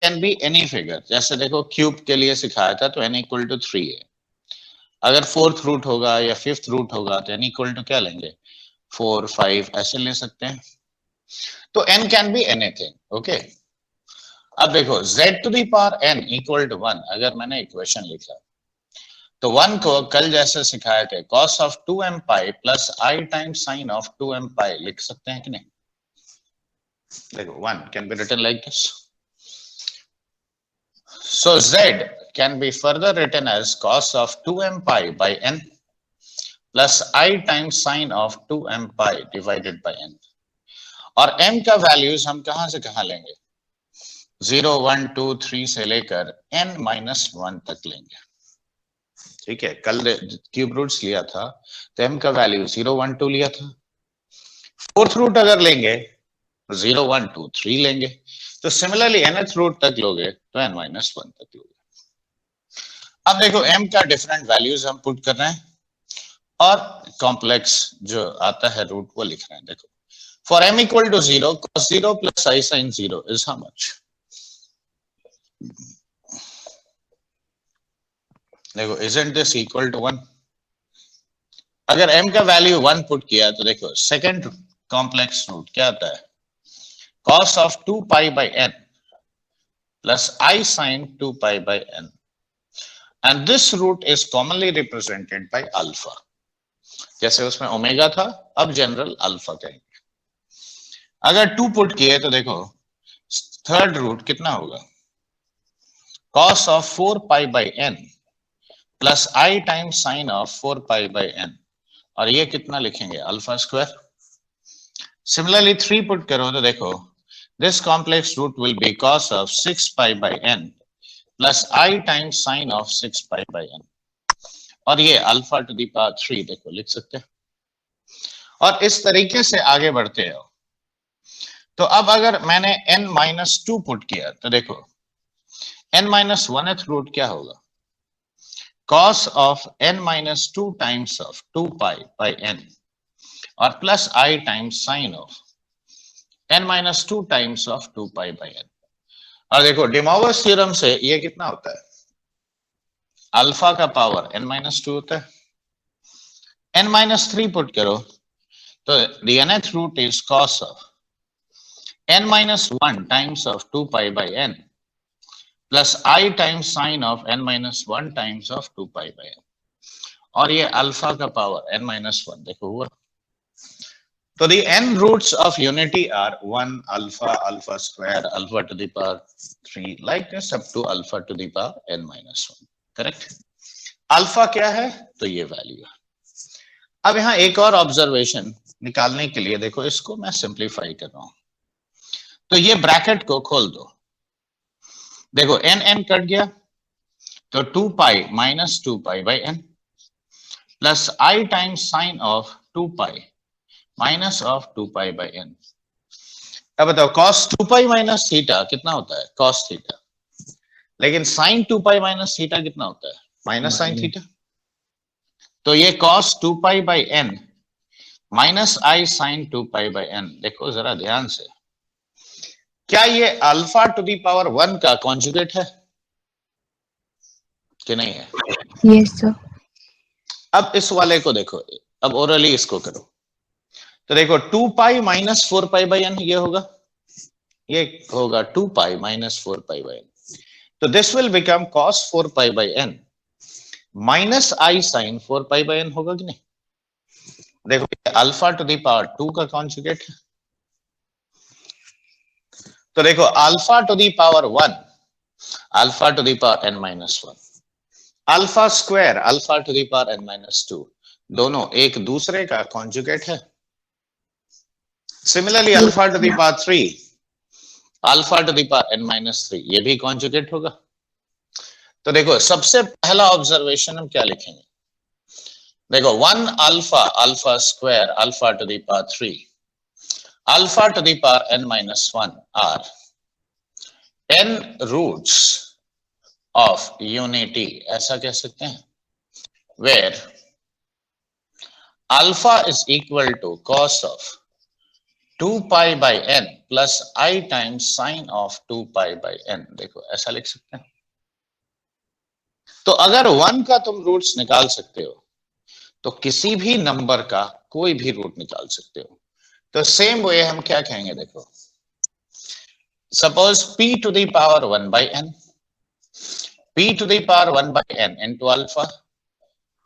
Can be any figure, जैसे देखो cube के लिए सिखाया था तो n इक्वल टू 3 है, अगर फोर्थ रूट होगा या फिफ्थ रूट होगा तो n इक्वल टू क्या लेंगे 4 5 ऐसे ले सकते हैं, तो n can be anything. Okay, अब देखो z to the power n equal to 1, अगर मैंने इक्वेशन लिखा तो 1 को कल जैसे सिखाए थे cos of 2m pi plus i times sine of 2m pi लिख सकते हैं कि नहीं। देखो 1 can be written like this, so z can be further written as cos of 2m pi by n plus I times sine of 2m pi divided by n, और m का values हम कहां से कहां लेंगे 0 1 2 3 से लेकर n माइनस 1 तक लेंगे। ठीक है, कल क्यूब रूट्स लिया था तो m का वैल्यू 0 1 2 लिया था, फोर्थ रूट अगर लेंगे 0 1 2 3 लेंगे, तो सिमिलरली nth रूट तक लोगे तो n माइनस 1 तक लोगे। अब देखो m का डिफरेंट वैल्यूज हम पुट कर रहे हैं और कॉम्प्लेक्स जो आता है रूट वो लिख रहे हैं। देखो for m equal to 0 cos 0 plus i sin 0 is how much, देखो isn't this equal to 1, अगर m का वैल्यू 1 पुट किया तो देखो सेकंड कॉम्प्लेक्स रूट क्या आता है cos of 2 pi by n plus I sin 2 pi by n, and this root is commonly represented by alpha, जैसे उसमें ओमेगा था अब जनरल अल्फा कहेंगे। अगर 2 पुट किए तो देखो थर्ड रूट कितना होगा cos of 4 pi by n plus I times sine of 4 pi by n, और ये कितना लिखेंगे अल्फा स्क्वायर। सिमिलरली 3 पुट करो तो देखो this complex root will be cos of 6 pi by n plus I times sine of 6 pi by n, और ये alpha to the power 3 देखो लिख सकते हैं, और इस तरीके से आगे बढ़ते हो। तो अब अगर मैंने n माइनस 2 पुट किया तो देखो n माइनस 1th रूट क्या होगा cos of n minus 2 times of 2 pi by n, और plus I times sine of n minus 2 times of 2 pi by n, और देखो डिमोवर्स थ्योरम से ये कितना होता है अल्फा का पावर n माइनस 2 होता है। n माइनस 3 पुट करो तो the nth root is cos of n minus 1 times of 2 pi by n plus I times sine of n minus 1 times of 2 pi by n, और ये alpha का power n minus 1 देखो हुआ। तो the n roots of unity are 1 alpha alpha square alpha to the power 3 like this up to alpha to the power n minus 1, correct. Alpha क्या है तो ये वैल्यू है। अब यहां एक और ऑब्जर्वेशन निकालने के लिए देखो इसको मैं सिंप्लीफाई कर रहा हूं, तो ये ब्रैकेट को खोल दो, देखो n n कट गया तो 2 pi minus 2 pi by n plus I times sine of 2 pi minus of 2 pi by n। अब बताओ cos 2 पाई माइनस थीटा कितना होता है cos थीटा, लेकिन sin 2 पाई माइनस थीटा कितना होता है माइनस sin थीटा, तो ये cos 2 pi by n minus I sin 2 pi by n। देखो जरा ध्यान से, क्या ये अल्फा टू दी पावर 1 का कॉन्जुगेट है कि नहीं है? Yes sir. अब इस वाले को देखो, अब ओरली इसको करो तो देखो 2 pi minus 4 pi by n ये होगा 2 pi minus 4 pi by n, तो this will become cos 4 pi by n minus I sin 4 pi by n होगा कि नहीं? देखो अल्फा टू दी पावर 2 का कॉन्जुगेट है, तो देखो alpha to the power 1 alpha to the power n minus 1 alpha square alpha to the power n minus 2 दोनों एक दूसरे का कॉन्जुगेट है। Similarly alpha to the power 3 alpha to the power n minus 3 ये भी कॉन्जुगेट होगा। तो देखो सबसे पहला ऑब्जर्वेशन हम क्या लिखेंगे, देखो 1 alpha alpha square alpha to the power 3 alpha to the power n minus 1 are n roots of unity, ऐसा कह सकते हैं, where alpha is equal to cos of 2 pi by n plus i times sine of 2 pi by n। देखो ऐसा लिख सकते हैं। तो अगर 1 का तुम रूट्स निकाल सकते हो तो किसी भी नंबर का कोई भी रूट निकाल सकते हो। तो सेम वे हम क्या कहेंगे, देखो suppose p to the power 1 by n, p to the power 1 by n into alpha,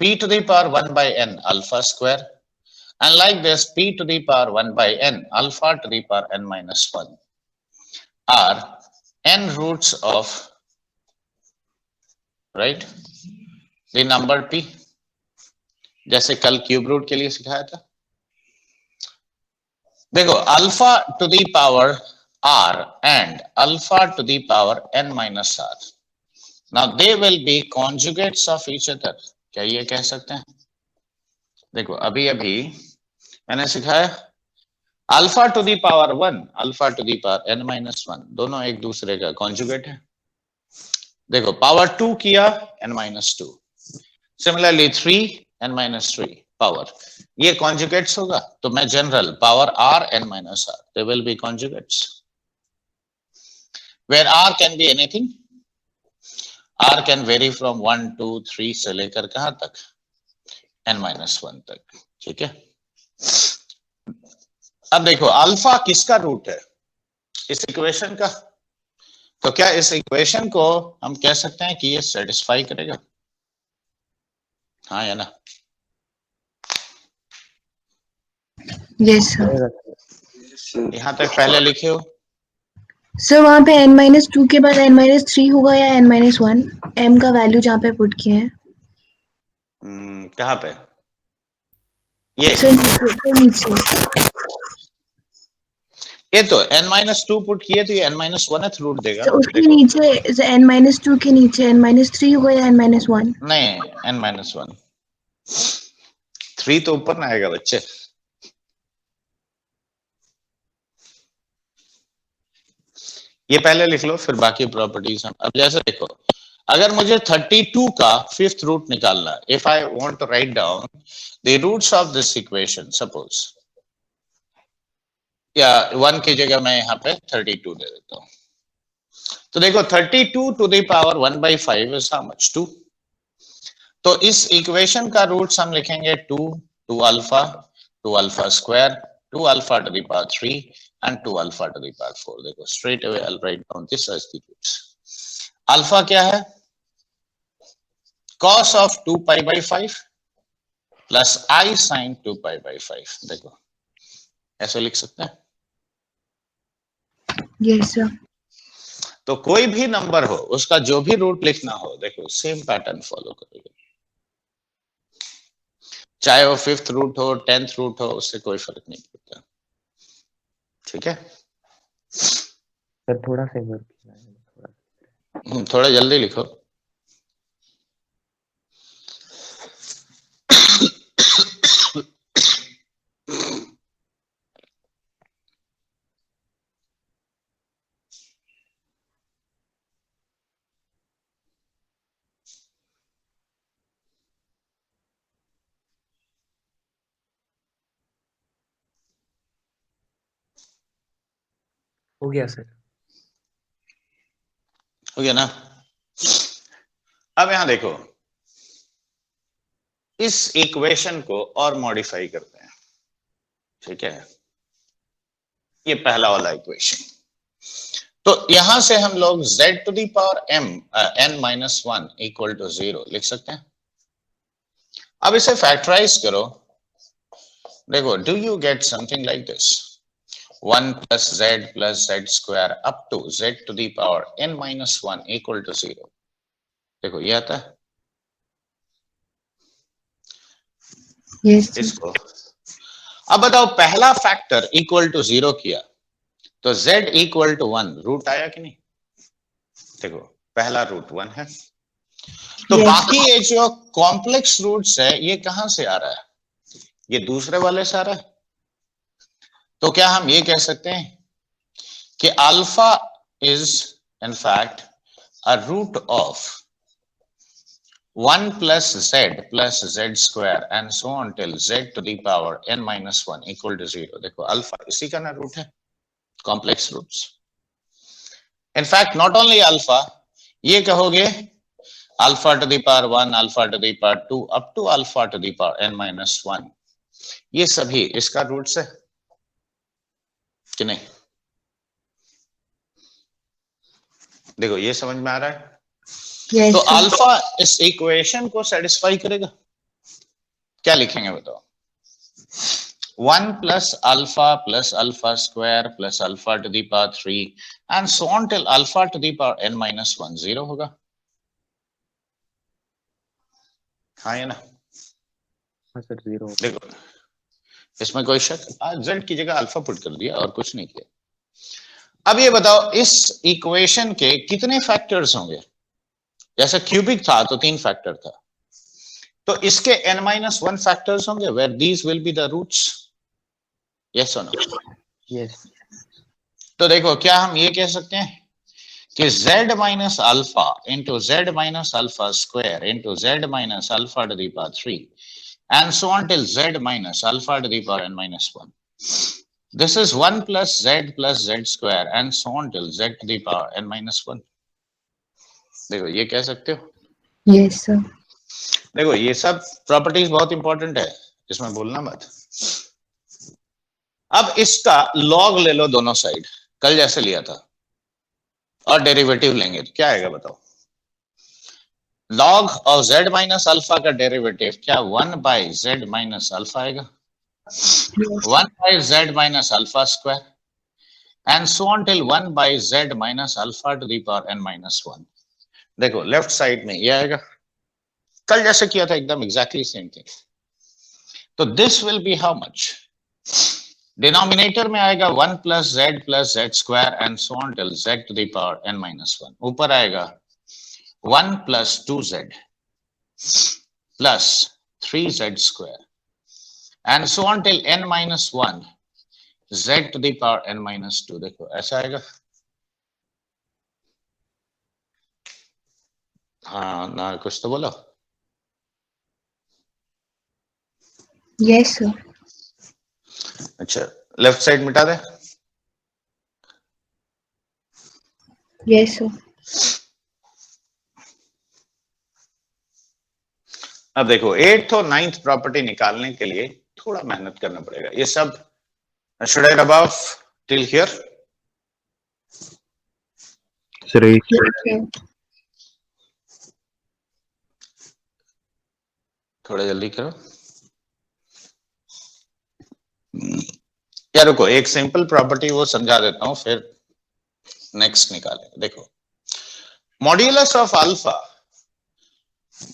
p to the power 1 by n alpha square, and like this p to the power 1 by n alpha to the power n minus 1 are n roots of, right, the number p, जैसे कल cube root के लिए सिखाया था। देखो alpha to the power r and alpha to the power n minus r, now they will be conjugates of each other। क्या ये कह सकते हैं? देखो अभी अभी मैंने सिखाया alpha to the power 1 alpha to the power n minus 1 दोनों एक दूसरे का कॉन्जुगेट है। देखो पावर 2 किया n minus 2, similarly 3 n minus 3 power, ये कॉन्जुगेट्स होगा। तो मैं general power r n minus r, they will be conjugates where r can be anything, r can vary from 1 2 3 से लेकर कहां तक, n माइनस 1 तक। ठीक है, अब देखो अल्फा किसका रूट है, इस इक्वेशन का। तो क्या इस इक्वेशन को हम कह सकते हैं कि ये सेटिस्फाई करेगा? हाँ या ना? Yes sir. यहां तक पहले लिखे हो? सर वहाँ पे n माइनस 2 के बाद n माइनस 3 होगा या n माइनस 1, m का वैल्यू जहाँ पे पुट किए हैं। कहाँ पे? ये सर नीचे ये तो n माइनस 2 पुट किए तो ये n माइनस 1 रूट देगा। तो उसके देखो नीचे n माइनस 2 के नीचे n माइनस 3 होगा या n माइनस 1। नहीं, n माइनस 1, 3 तो ऊपर ना आएगा बच्चे। ये पहले लिख लो फिर बाकी प्रॉपर्टीज हम। अब जैसे देखो अगर मुझे 32 का फिफ्थ रूट निकालना, if I want to write down the roots of this equation, suppose या 1 की जगह मैं यहाँ पे 32 दे देता हूँ। तो देखो 32 to the power 1 by 5 is how much, 2। तो इस इक्वेशन का रूट्स हम लिखेंगे 2 2 alpha square 2 alpha to the power 3 and 2 alpha to the power 4। देखो straight away I'll write down this as the roots। Alpha क्या है? cos of 2 pi by 5 plus I sin 2 pi by 5। देखो ऐसे लिख सकते हैं। Yes sir. तो कोई भी नंबर हो उसका जो भी रूट लिखना हो, देखो सेम पैटर्न फॉलो करेगा, चाहे वो फिफ्थ रूट हो 10th रूट हो, उससे कोई फर्क नहीं पड़ता। ठीक है सर, थोड़ा सा थोड़ा जल्दी लिखो। हो गया सर। हो गया ना? अब यहां देखो इस इक्वेशन को और मॉडिफाई करते हैं। ठीक है, ये पहला वाला इक्वेशन। तो यहां से हम लोग z to the power n minus 1 equal to 0 लिख सकते हैं। अब इसे फैक्टराइज करो, देखो do you get something like this 1 plus z square up to z to the power n minus 1 equal to 0। देखो ये आता है। यस इसको अब बताओ पहला फैक्टर इक्वल टू 0 किया तो z इक्वल टू 1 रूट आया कि नहीं? देखो पहला रूट 1 है। तो Yes. बाकी ये जो कॉम्प्लेक्स रूट्स है ये कहां से आ रहा है? ये दूसरे वाले से आ रहा है। तो क्या हम ये कह सकते हैं कि alpha is in fact a root of 1 plus z square and so on till z to the power n minus 1 equal to 0. देखो अल्फा इसी का ना रूट है, complex roots. In fact not only alpha, ये कहोगे alpha to the power 1, alpha to the power 2 up to alpha to the power n minus 1, ये सभी इसका रूट्स है कि नहीं? देखो ये समझ में आ रहा है. Yes, तो sir. अल्फा इस इक्वेशन को सेटिस्फाई करेगा. क्या लिखेंगे बताओ? 1 plus alpha square plus alpha to the power 3 and so on till alpha to the power n minus 1 0 होगा. हाँ ये ना. हाँ सर 0. देखो इसमें कोई शक, z की जगह अल्फा पुट कर दिया और कुछ नहीं किया. अब ये बताओ इस इक्वेशन के कितने फैक्टर्स होंगे? जैसे क्यूबिक था तो 3 फैक्टर था, तो इसके n-1 फैक्टर्स होंगे where these will be the roots. Yes or no? Yes. तो देखो क्या हम ये कह सकते हैं कि z minus alpha into z minus alpha square into z minus alpha to the power 3 and so on till z minus alpha to the power n minus 1. This is 1 plus z square and so on till z to the power n minus 1. देखो ये कह सकते हो. Yes, sir. देखो ये सब properties बहुत important है, इसमें भूलना मत. अब इसका लॉग ले लो दोनों साइड, कल जैसे लिया था, और डेरिवेटिव लेंगे तो क्या आएगा बताओ? Log of z minus alpha का डेरिवेटिव क्या 1 बाय z माइनस अल्फा आएगा? 1 by z minus alpha square and so on till 1 by z minus alpha to the power n minus 1. देखो लेफ्ट साइड में ये आएगा, कल जैसे किया था एकदम एग्जैक्टली सेम थिंग. तो this will B how much? Denominator में आएगा 1 plus z square and so on till z to the power n minus 1. ऊपर आएगा 1 plus 2z plus 3z square and so on till n minus 1 z to the power n minus 2. देखो ऐसा आएगा. हाँ ना कुछ तो बोलो. Yes, sir. अच्छा लेफ्ट साइड मिटा दे. Yes, sir. अब देखो 8th और 9th प्रॉपर्टी निकालने के लिए थोड़ा मेहनत करना पड़ेगा. ये सब should I rub off till here? Sir 8. Yes, sir. थोड़ा जल्दी करो यार. रुको एक सिंपल प्रॉपर्टी वो समझा देता हूं फिर नेक्स्ट निकालेंगे. देखो modulus of alpha,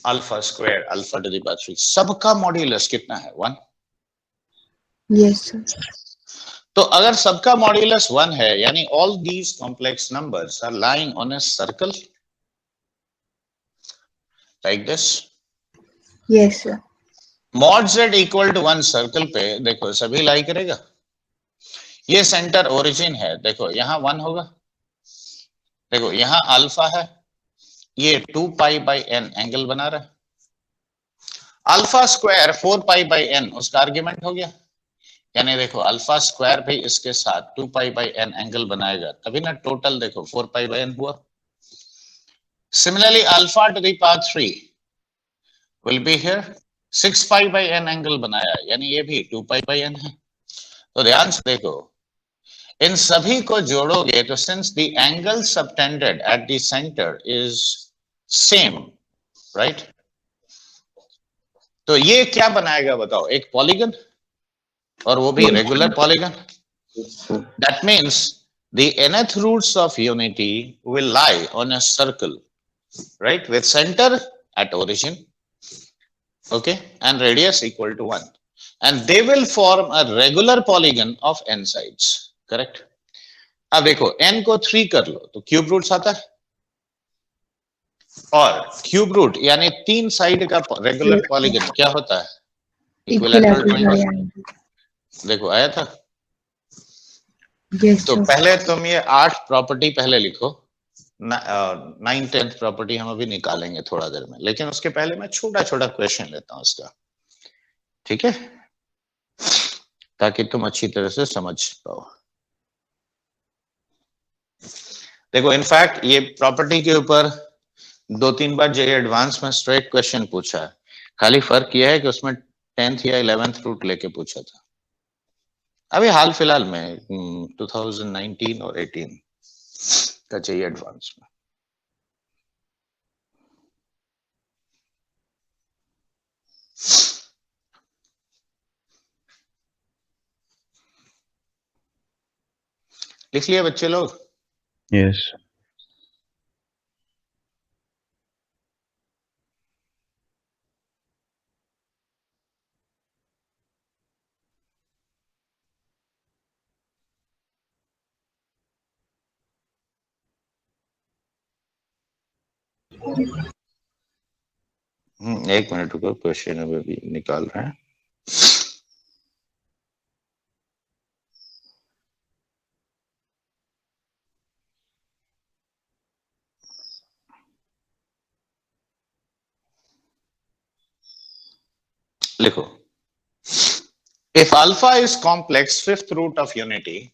alpha square alpha to the power 3, सबका मॉड्यूलस कितना है? 1. Yes, sir. तो अगर सबका मॉड्यूलस 1 है यानी all these complex numbers are lying on a circle like this. Yes, sir. Mod z equal to 1 circle पे देखो सभी लाई करेगा. ये सेंटर ओरिजिन है, देखो यहाँ 1 होगा. देखो यहाँ अल्फा है, ये 2 पाई बाई n एंगल बना रहा है. Alpha square 4 pi by n उसका आर्ग्यूमेंट हो गया, यानी देखो अल्फा स्क्वायर भी इसके साथ 2 पाई बाई n एंगल बनाएगा, तभी ना टोटल देखो 4 पाई बाई n हुआ. Similarly alpha to the power 3 will be here 6 pi by n angle बनाया, यानी ये भी 2 पाई बाई n है. तो ध्यान से देखो इन सभी को जोड़ोगे तो since the angle subtended at the centre is same, right? तो ये क्या बनाएगा बताओ? एक पॉलीगन, और वो भी regular polygon. That means the nth roots of unity will lie on a circle, right, with center at origin, okay, and radius equal to 1, and they will form a regular polygon of n sides, correct? अब देखो n को 3 कर लो तो cube roots आता है, और cube root यानी 3 side का रेगुलर पॉलीगन क्या होता है? Equilateral triangle. देखो आया था. Yes, तो sir. पहले तुम ये 8 प्रॉपर्टी पहले लिखो, 9th 10th प्रॉपर्टी हम अभी निकालेंगे थोड़ा देर में, लेकिन उसके पहले मैं छोटा छोटा क्वेश्चन लेता हूं उसका, ठीक है, ताकि तुम अच्छी तरह से समझ पाओ। देखो इनफैक्ट ये प्रॉपर्टी के ऊपर 2-3 बार जे एडवांस में स्ट्रेट क्वेश्चन पूछा है, खाली फर्क यह है कि उसमें 10th या 11th रूट लेके पूछा था। अभी हाल फिलहाल में 2019 और 18 का चाहिए एडवांस में। लिख लिया बच्चे लोग? यस। एक मिनट रुको, क्वेश्चन अभी निकाल रहे हैं। लिखो, if alpha is complex fifth root of unity,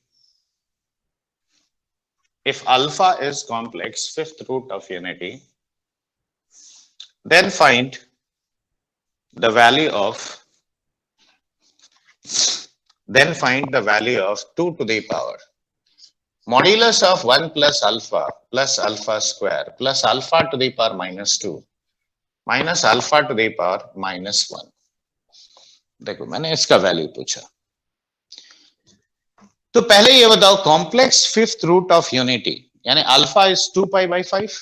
if alpha is complex fifth root of unity, then find the value of 2 to the power modulus of 1 plus alpha square plus alpha to the power minus 2 minus alpha to the power minus 1। देखो मैंने इसका value पूछा, तो पहले ये बताओ complex fifth root of unity यानी alpha is 2 pi by 5।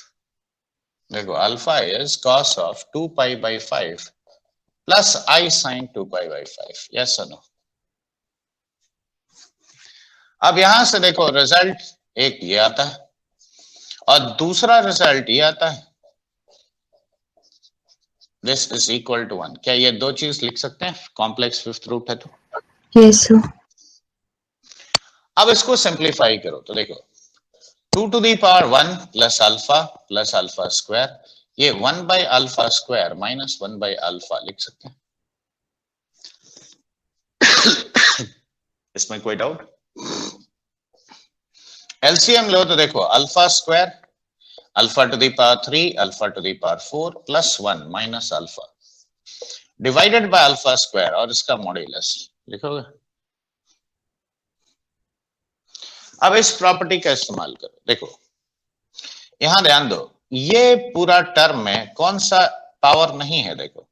देखो alpha is cos of 2 pi by 5 plus i sine 2 pi by 5। Yes और नो? अब यहां से देखो रिजल्ट एक ये आता है और दूसरा रिजल्ट ये आता है, दिस इज इक्वल टू 1। क्या ये दो चीज लिख सकते हैं? कॉम्प्लेक्स फिफ्थ रूट है तो। Yes sir. अब इसको सिंप्लीफाई करो तो देखो 2 to the power 1 plus alpha square, ये 1 by alpha square minus 1 by alpha लिख सकते हैं। इसमें कोई डाउट? एलसीएम लो तो देखो alpha square alpha to the power 3 alpha to the power 4 plus 1 minus alpha divided by alpha square और इसका मॉड्यूलस लिखोगे। अब इस प्रॉपर्टी का इस्तेमाल करो। देखो यहां ध्यान दो, ये पूरा टर्म में कौन सा पावर नहीं है? देखो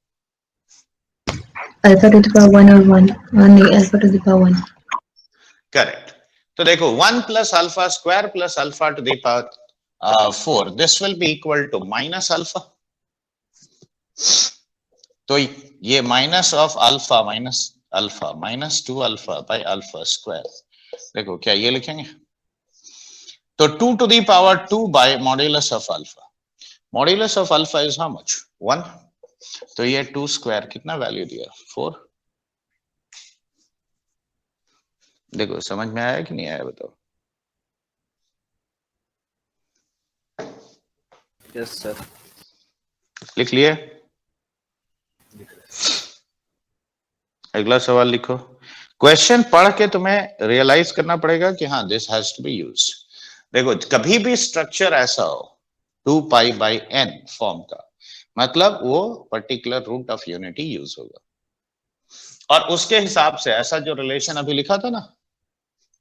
अल्फा टू द पावर 1 और 1 नहीं, alpha to the power 1। Correct. तो देखो 1 plus alpha square plus alpha to the power 4 this will be equal to minus alpha. तो ये minus of alpha minus 2 alpha by alpha square. देखो क्या ये लिखेंगे? तो 2 to the power 2 by modulus of alpha, modulus of alpha is how much? 1। तो ये 2 square कितना वैल्यू दिया? 4। देखो समझ में आया कि नहीं आया बताओ? Yes sir. लिख लिए? अगला सवाल लिखो। क्वेश्चन पढ़ के तुम्हें रियलाइज करना पड़ेगा कि हाँ this has to be used. देखो कभी भी स्ट्रक्चर ऐसा हो 2 पाई बाई n फॉर्म का, मतलब वो particular root of unity use होगा और उसके हिसाब से ऐसा जो रिलेशन अभी लिखा था ना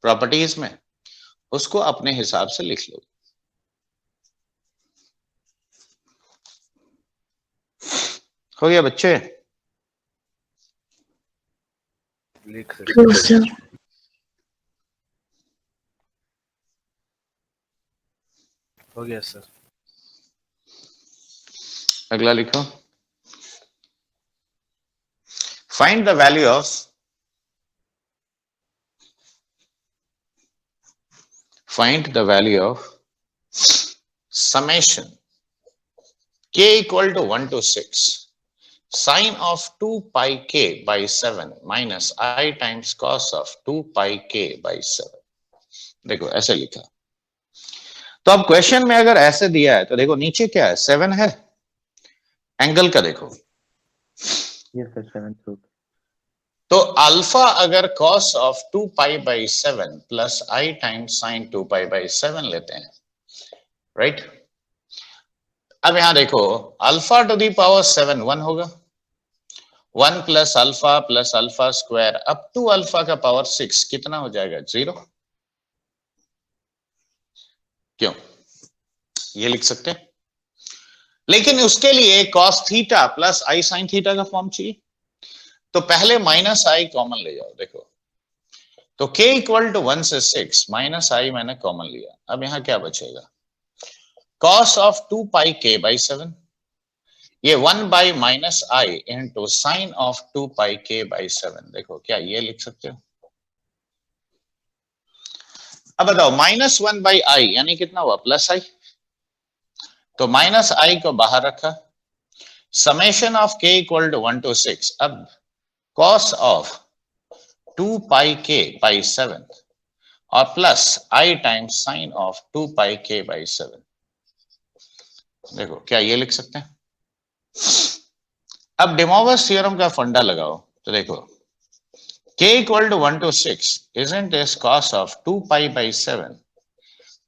प्रॉपर्टीज में, उसको अपने हिसाब से लिख लो। हो गया बच्चे? लिख यस सर। हो गया सर। अगला लिखो। Find the value of summation k equal to 1 to 6 sine of 2 pi k by 7 minus I times cos of 2 pi k by 7। देखो ऐसे लिखा, तो अब क्वेश्चन में अगर ऐसे दिया है तो देखो नीचे क्या है, 7 है, एंगल का देखो, Yes, sir. 7th root. तो अल्फा अगर cos of 2 pi by 7 plus i times sign 2 pi by 7 लेते हैं, राइट। अब यहां देखो अल्फा टू दी पावर 7 1 होगा, 1 plus alpha square up to alpha का पावर 6 कितना हो जाएगा, 0। क्यों, ये लिख सकते हैं, लेकिन उसके लिए cos theta plus i sine theta का फॉर्म चाहिए, तो पहले माइनस आई कॉमन ले जाओ, देखो तो k इक्वल टू 1 से 6 माइनस आई मैंने कॉमन लिया, अब यहां क्या बचेगा, cos of 2 pi k by 7, ये 1 by minus I into sine of 2 pi k by 7, देखो क्या ये लिख सकते हो। अब बताओ -1 बाई आई यानी कितना हुआ, प्लस आई, तो माइनस आई को बाहर रखा, summation of k equal to 1 to 6, अब cos of 2 pi k by 7 और plus i times sine of 2 pi k by 7, देखो क्या ये लिख सकते हैं। अब डिमोवर्स थ्योरम का फंडा लगाओ, तो देखो k equal to 1 to 6 isn't this cos of 2 pi by 7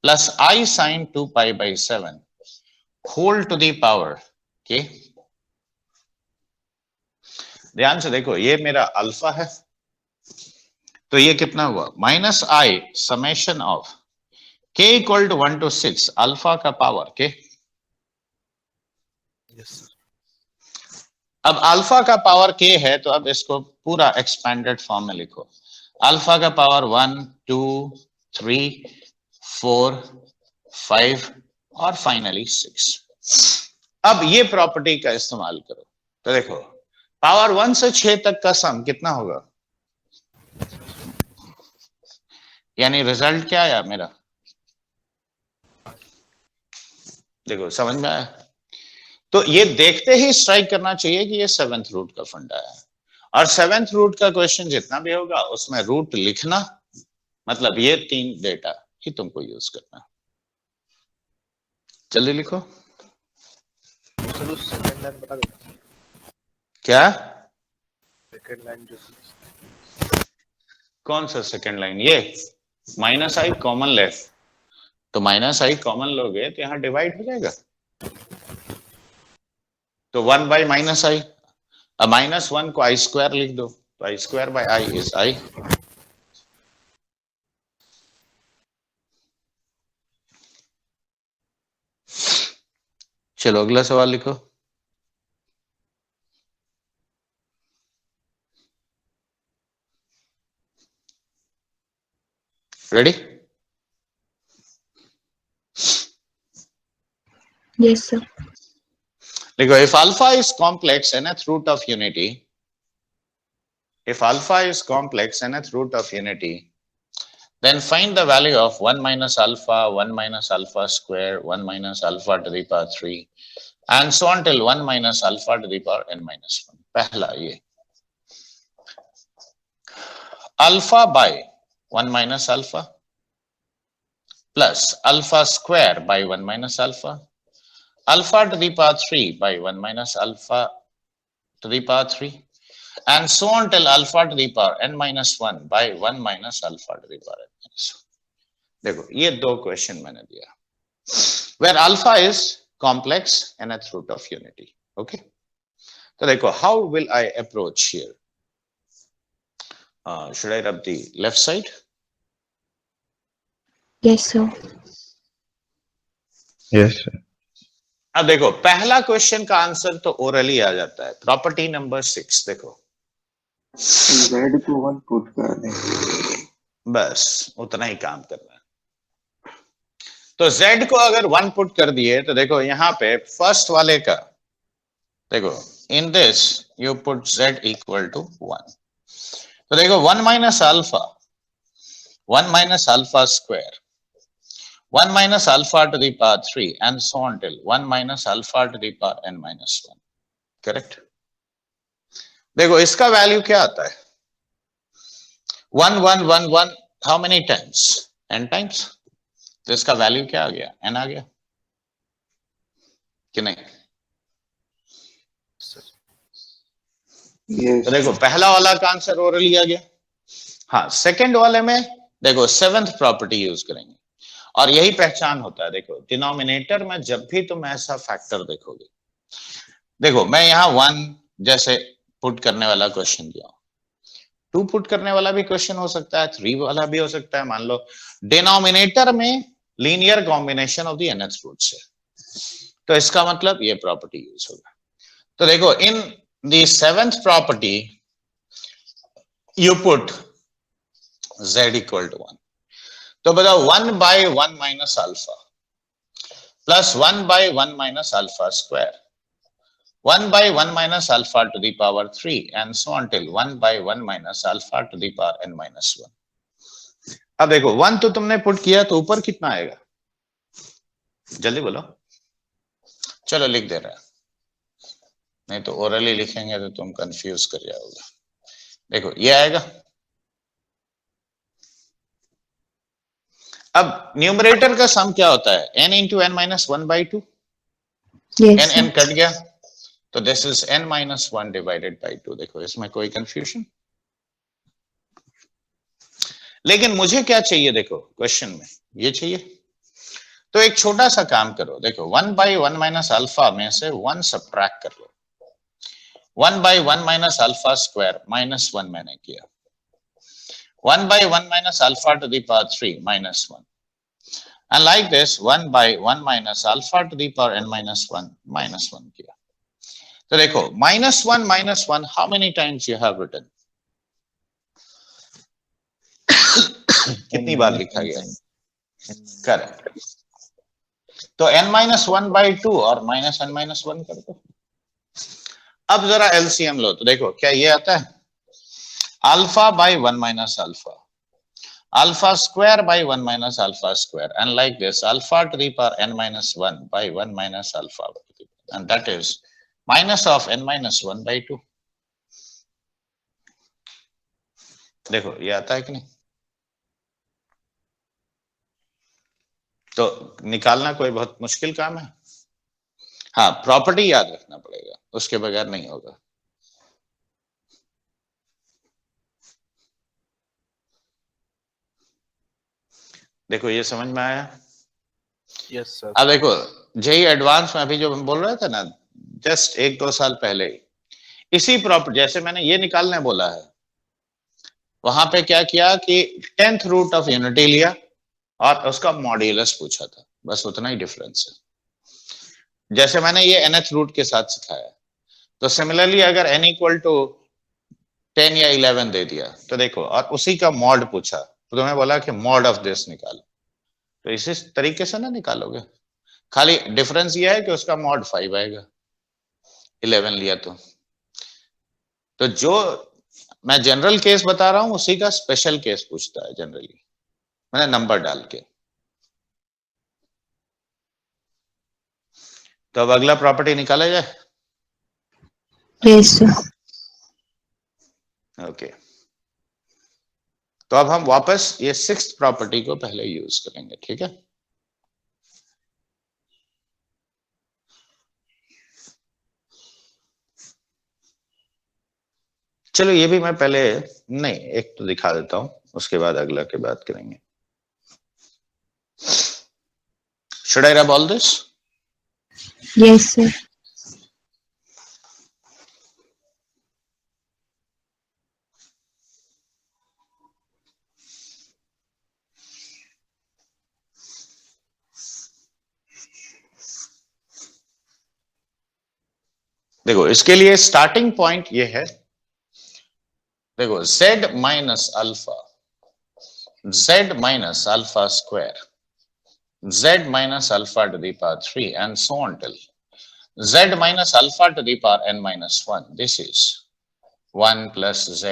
plus I sin 2 pi by 7 whole to the power k। ध्यान से देखो ये मेरा अल्फा है, तो ये कितना हुआ, minus i summation of k equal to 1 to 6 alpha का पावर k। Yes sir. अब अल्फा का पावर k है, तो अब इसको पूरा एक्सपेंडेड फॉर्म में लिखो, अल्फा का पावर 1 2 3 4 5 और फाइनली 6। अब ये प्रॉपर्टी का इस्तेमाल करो, तो देखो पावर 1 से 6 तक का सम कितना होगा, यानी रिजल्ट क्या आया मेरा, देखो समझ में आया। तो ये देखते ही स्ट्राइक करना चाहिए कि ये 7th रूट का फंडा है, और 7th रूट का क्वेश्चन जितना भी होगा उसमें रूट लिखना, मतलब ये 3 डेटा ही तुमको यूज करना। जल्दी लिखो, सर उस सेकंड लाइन बता दो, क्या, सेकंड लाइन जो कौन सा सेकंड लाइन, ये माइनस आई कॉमन ले, तो माइनस आई कॉमन लोगे तो यहां डिवाइड हो जाएगा, तो 1 बाई माइनस आई, अब -1 को आई स्क्वायर लिख दो, तो I square by I is I. चलो अगला सवाल लिखो, रेडी। Yes, sir. देखो if alpha is complex nth root of unity, if alpha is complex nth root of unity, then find the value of 1 minus alpha square, 1 minus alpha to the power 3 and so on till 1 minus alpha to the power n minus 1। पहला ये alpha by 1 minus alpha plus alpha square by 1 minus alpha to the power 3 by 1 minus alpha to the power 3 and so on till alpha to the power n minus 1 by 1 minus alpha to the power n minus 1। देखो ये दो question मैंने दिया, where alpha is complex nth root of unity, okay। तो देखो how will I approach here, should I rub the left side, Yes, sir. Yes, sir. अब देखो पहला क्वेश्चन का आंसर तो ओरली आ जाता है, प्रॉपर्टी नंबर 6 देखो, Z को 1 पुट कर दें, बस उतना ही काम करना है। तो Z को अगर 1 पुट कर दिए तो देखो यहां पे फर्स्ट वाले का देखो, in this you put Z equal to 1, तो देखो 1 minus alpha square 1 minus alpha to the power 3 and so on till 1 minus alpha to the power n minus 1, correct. देखो इसका वैल्यू क्या आता है, 1 1 1 1 how many times, n times, तो इसका value क्या आ गया, n आ गया कि नहीं? yes तो देखो पहला वाला का आंसर और लिया गया। हाँ, सेकंड वाले में देखो सेवेंथ प्रॉपर्टी यूज करेंगे और यही पहचान होता है। देखो डिनोमिनेटर में जब भी तुम ऐसा फैक्टर देखोगे, देखो मैं यहाँ 1 जैसे पुट करने वाला क्वेश्चन दिया, 2 पुट करने वाला भी क्वेश्चन हो सकता है, 3 वाला भी हो सकता है। मान लो डिनोमिनेटर में linear combination of the nth root से, तो इसका मतलब ये प्रॉपर्टी यूज होगा। तो देखो in the seventh property you put z equal to 1, तो बताओ 1 by 1 minus alpha plus 1 by 1 minus alpha square, 1 by 1 minus alpha to the power 3 and so on till 1 by 1 minus alpha to the power n minus 1। अब देखो 1 तो तुमने put किया, तो ऊपर कितना आएगा, जल्दी बोलो। चलो लिख दे रहा है, नहीं तो ओरली लिखेंगे तो तुम कंफ्यूज कर जाओगे। देखो ये आएगा। अब न्यूमरेटर का सम क्या होता है, n into n minus 1 by 2, yes n n cut गया, तो this is n minus 1 divided by 2। देखो इसमें कोई कंफ्यूजन? लेकिन मुझे क्या चाहिए, देखो क्वेश्चन में ये चाहिए, तो एक छोटा सा काम करो। देखो 1 बाई 1 माइनस अल्फा में से 1 सब्ट्रैक्ट कर लो, 1 by 1 minus alpha square minus 1 मैंने किया, 1 by 1 minus alpha to the power 3 minus 1. And like this, 1 by 1 minus alpha to the power n minus 1 minus 1 किया। तो देखो minus 1, how many times you have written? कितनी बार लिखा गया? Correct. तो n minus 1 by 2 और minus n minus 1 कर दो। अब जरा LCM लो, तो देखो क्या ये आता है, alpha by 1 minus alpha, alpha square by 1 minus alpha square, and like this alpha to the power n minus 1 by 1 minus alpha, and that is minus of n minus 1 by 2। देखो ये आता है कि नहीं? तो निकालना कोई बहुत मुश्किल काम है? हाँ, प्रॉपर्टी याद रखना पड़ेगा, उसके बगैर नहीं होगा। देखो ये समझ में आया? Yes sir. अब देखो जेई एडवांस में अभी जो हम बोल रहे थे ना, जस्ट 1-2 साल पहले इसी प्रॉपर्टी, जैसे मैंने ये निकालने बोला है, वहां पे क्या किया कि 10th रूट ऑफ यूनिटी लिया और उसका मॉड्यूलस पूछा था, बस उतना ही डिफरेंस है। जैसे मैंने ये nth रूट के साथ सिखाया, तो सिमिलरली अगर n इक्वल टू 10 या 11 दे दिया, तो देखो और उसी का मॉड पूछा, तो तुम्हें बोला कि मॉड ऑफ दिस निकालो, तो इसी तरीके से ना निकालोगे। खाली डिफरेंस ये है कि उसका मॉड 5 आएगा, 11 लिया तो जो मैं जनरल केस बता रहा हूं उसी का स्पेशल केस पूछता है जनरली, मैंने नंबर डाल के। तो अब अगला प्रॉपर्टी निकाला जाए। yes sir ओके, तो अब हम वापस ये 6th प्रॉपर्टी को पहले यूज करेंगे, ठीक है? चलो ये भी मैं पहले, नहीं एक तो दिखा देता हूं, उसके बाद अगला के बात करेंगे। Should I rub all this? yes sir देखो इसके लिए स्टार्टिंग पॉइंट ये है, देखो z minus alpha square, z minus alpha to the power 3 and so on till z minus alpha to the power n minus 1। This is 1 plus z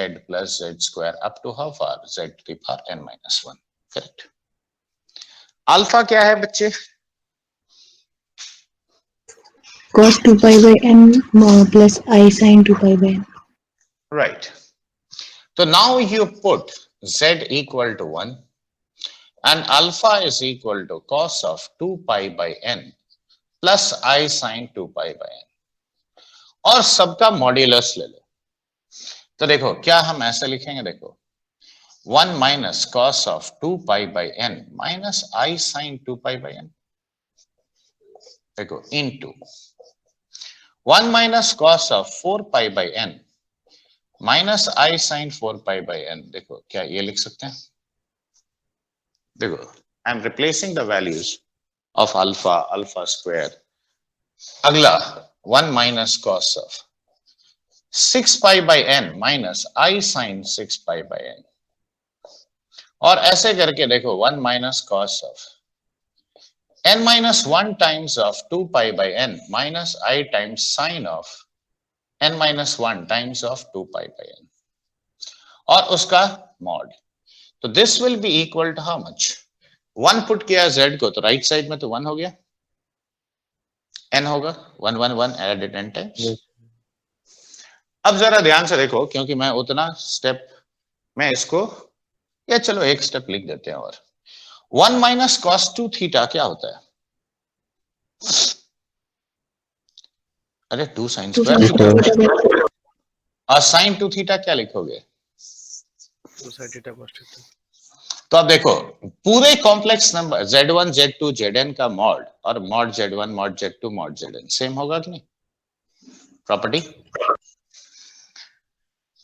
square up to how far, z to the power n minus 1। Correct. Alpha क्या है बच्चे? cos 2 pi by n plus I sin 2 pi by n। Right. So now you put z equal to 1, and alpha is equal to cos of 2 pi by n plus I sin 2 pi by n, और सबका modulus ले लो। तो देखो क्या हम ऐसे लिखेंगे, देखो 1 minus cos of 2 pi by n minus I sin 2 pi by n, देखो into 1 minus cos of 4 pi by n minus I sin 4 pi by n, देखो क्या ये लिख सकते हैं, देखो I am replacing the values of alpha, alpha square. अगला 1 minus cos of 6 pi by n minus I sin 6 pi by n, और ऐसे करके देखो 1 minus cos of n minus 1 times of 2 pi by n minus I times sin of n minus 1 times of 2 pi by n, और उसका mod. तो this will be equal to how much, 1 put किया z को तो right side में तो 1 हो गया, n होगा 1 1 1 एडेड n टाइम्स। Yes. अब जरा ध्यान से देखो, क्योंकि मैं उतना स्टेप में इसको, या चलो एक स्टेप लिख देते हैं और 1 माइनस cos 2 थीटा क्या होता है, अरे 2 sin स्क्वायर थीटा, और sin 2 थीटा क्या लिखोगे, 2 sin theta cos theta। तो अब देखो पूरे complex number z1 z2 zn का मॉड और mod z1 mod z2 mod zn same होगा कि नहीं, प्रॉपर्टी।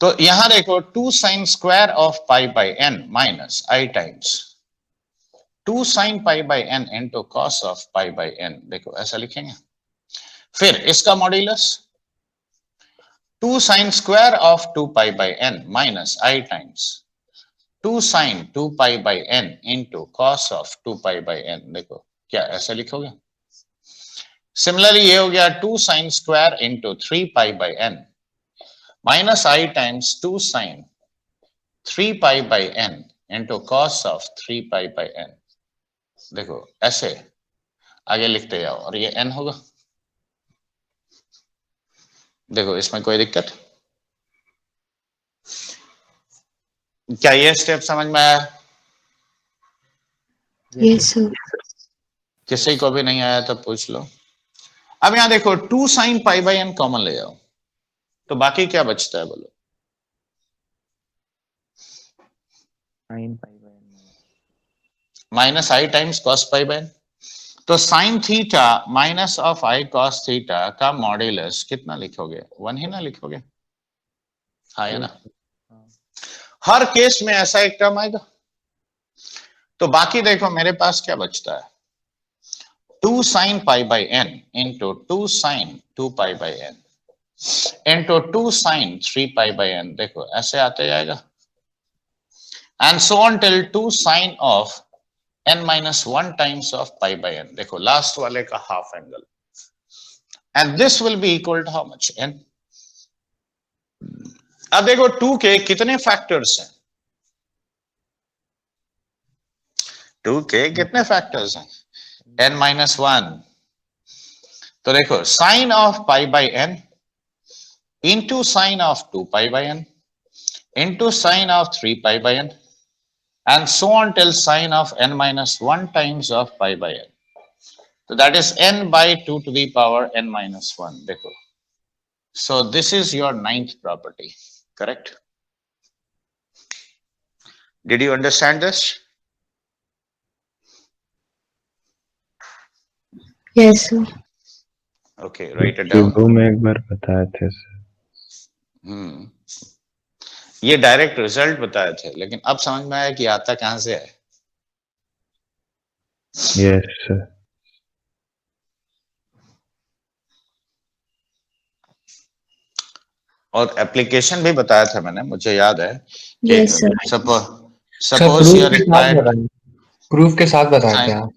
तो यहां देखो 2 sin square of pi by n minus I times 2 sin pi by n into cos of pi by n, देखो ऐसा लिखेंगे। फिर इसका modulus 2 sin square of 2 pi by n minus I times 2 sin 2 pi by n into cos of 2 pi by n, देखो क्या ऐसा लिखोगे। Similarly ये हो गया 2 sin square into 3 pi by n minus I times 2 sin 3 pi by n into cos of 3 pi by n, देखो ऐसे आगे लिखते जाओ, और ये n होगा। देखो इसमें कोई दिक्कत, क्या ये स्टेप समझ में आया, यस सर। किसी को भी नहीं आया तो पूछ लो। अब यहां देखो 2 sin pi by n common ले जाओ, तो बाकी क्या बचता है बोलो, Sin pi by n. Minus I times cos pi by n, तो sin theta minus of I cos theta का मॉड्यूलस कितना लिखोगे, 1 ही ना लिखोगे, हाँ है ना। हर केस में ऐसा एक टर्म आएगा। तो बाकी देखो मेरे पास क्या बचता है, 2 sin pi by n into 2 sin 2 pi by n into 2 sin 3 pi by n, देखो ऐसे आते जाएगा, and so on till 2 sin of n minus 1 times of pi by n, देखो लास्ट वाले का half angle, and this will be equal to how much, n। अब देखो 2 के कितने फैक्टर्स हैं, 2 के कितने फैक्टर्स हैं, n minus 1, तो देखो sine of pi by n into sine of 2 pi by n into sine of 3 pi by n, and so on till sine of n minus 1 times of pi by n, so that is n by 2 to the power n minus 1, देखो। So this is your 9th property, correct? Did you understand this? Yes sir. Okay, write it down. वो मैं एक बार बताए थे sir. ये direct result बताए थे, लेकिन अब समझ में आया कि आता कहां से है। Yes sir. और एप्लीकेशन भी बताया था मैंने, मुझे याद है कि yes sir. Suppose you are required, proof के साथ बताए थे आप।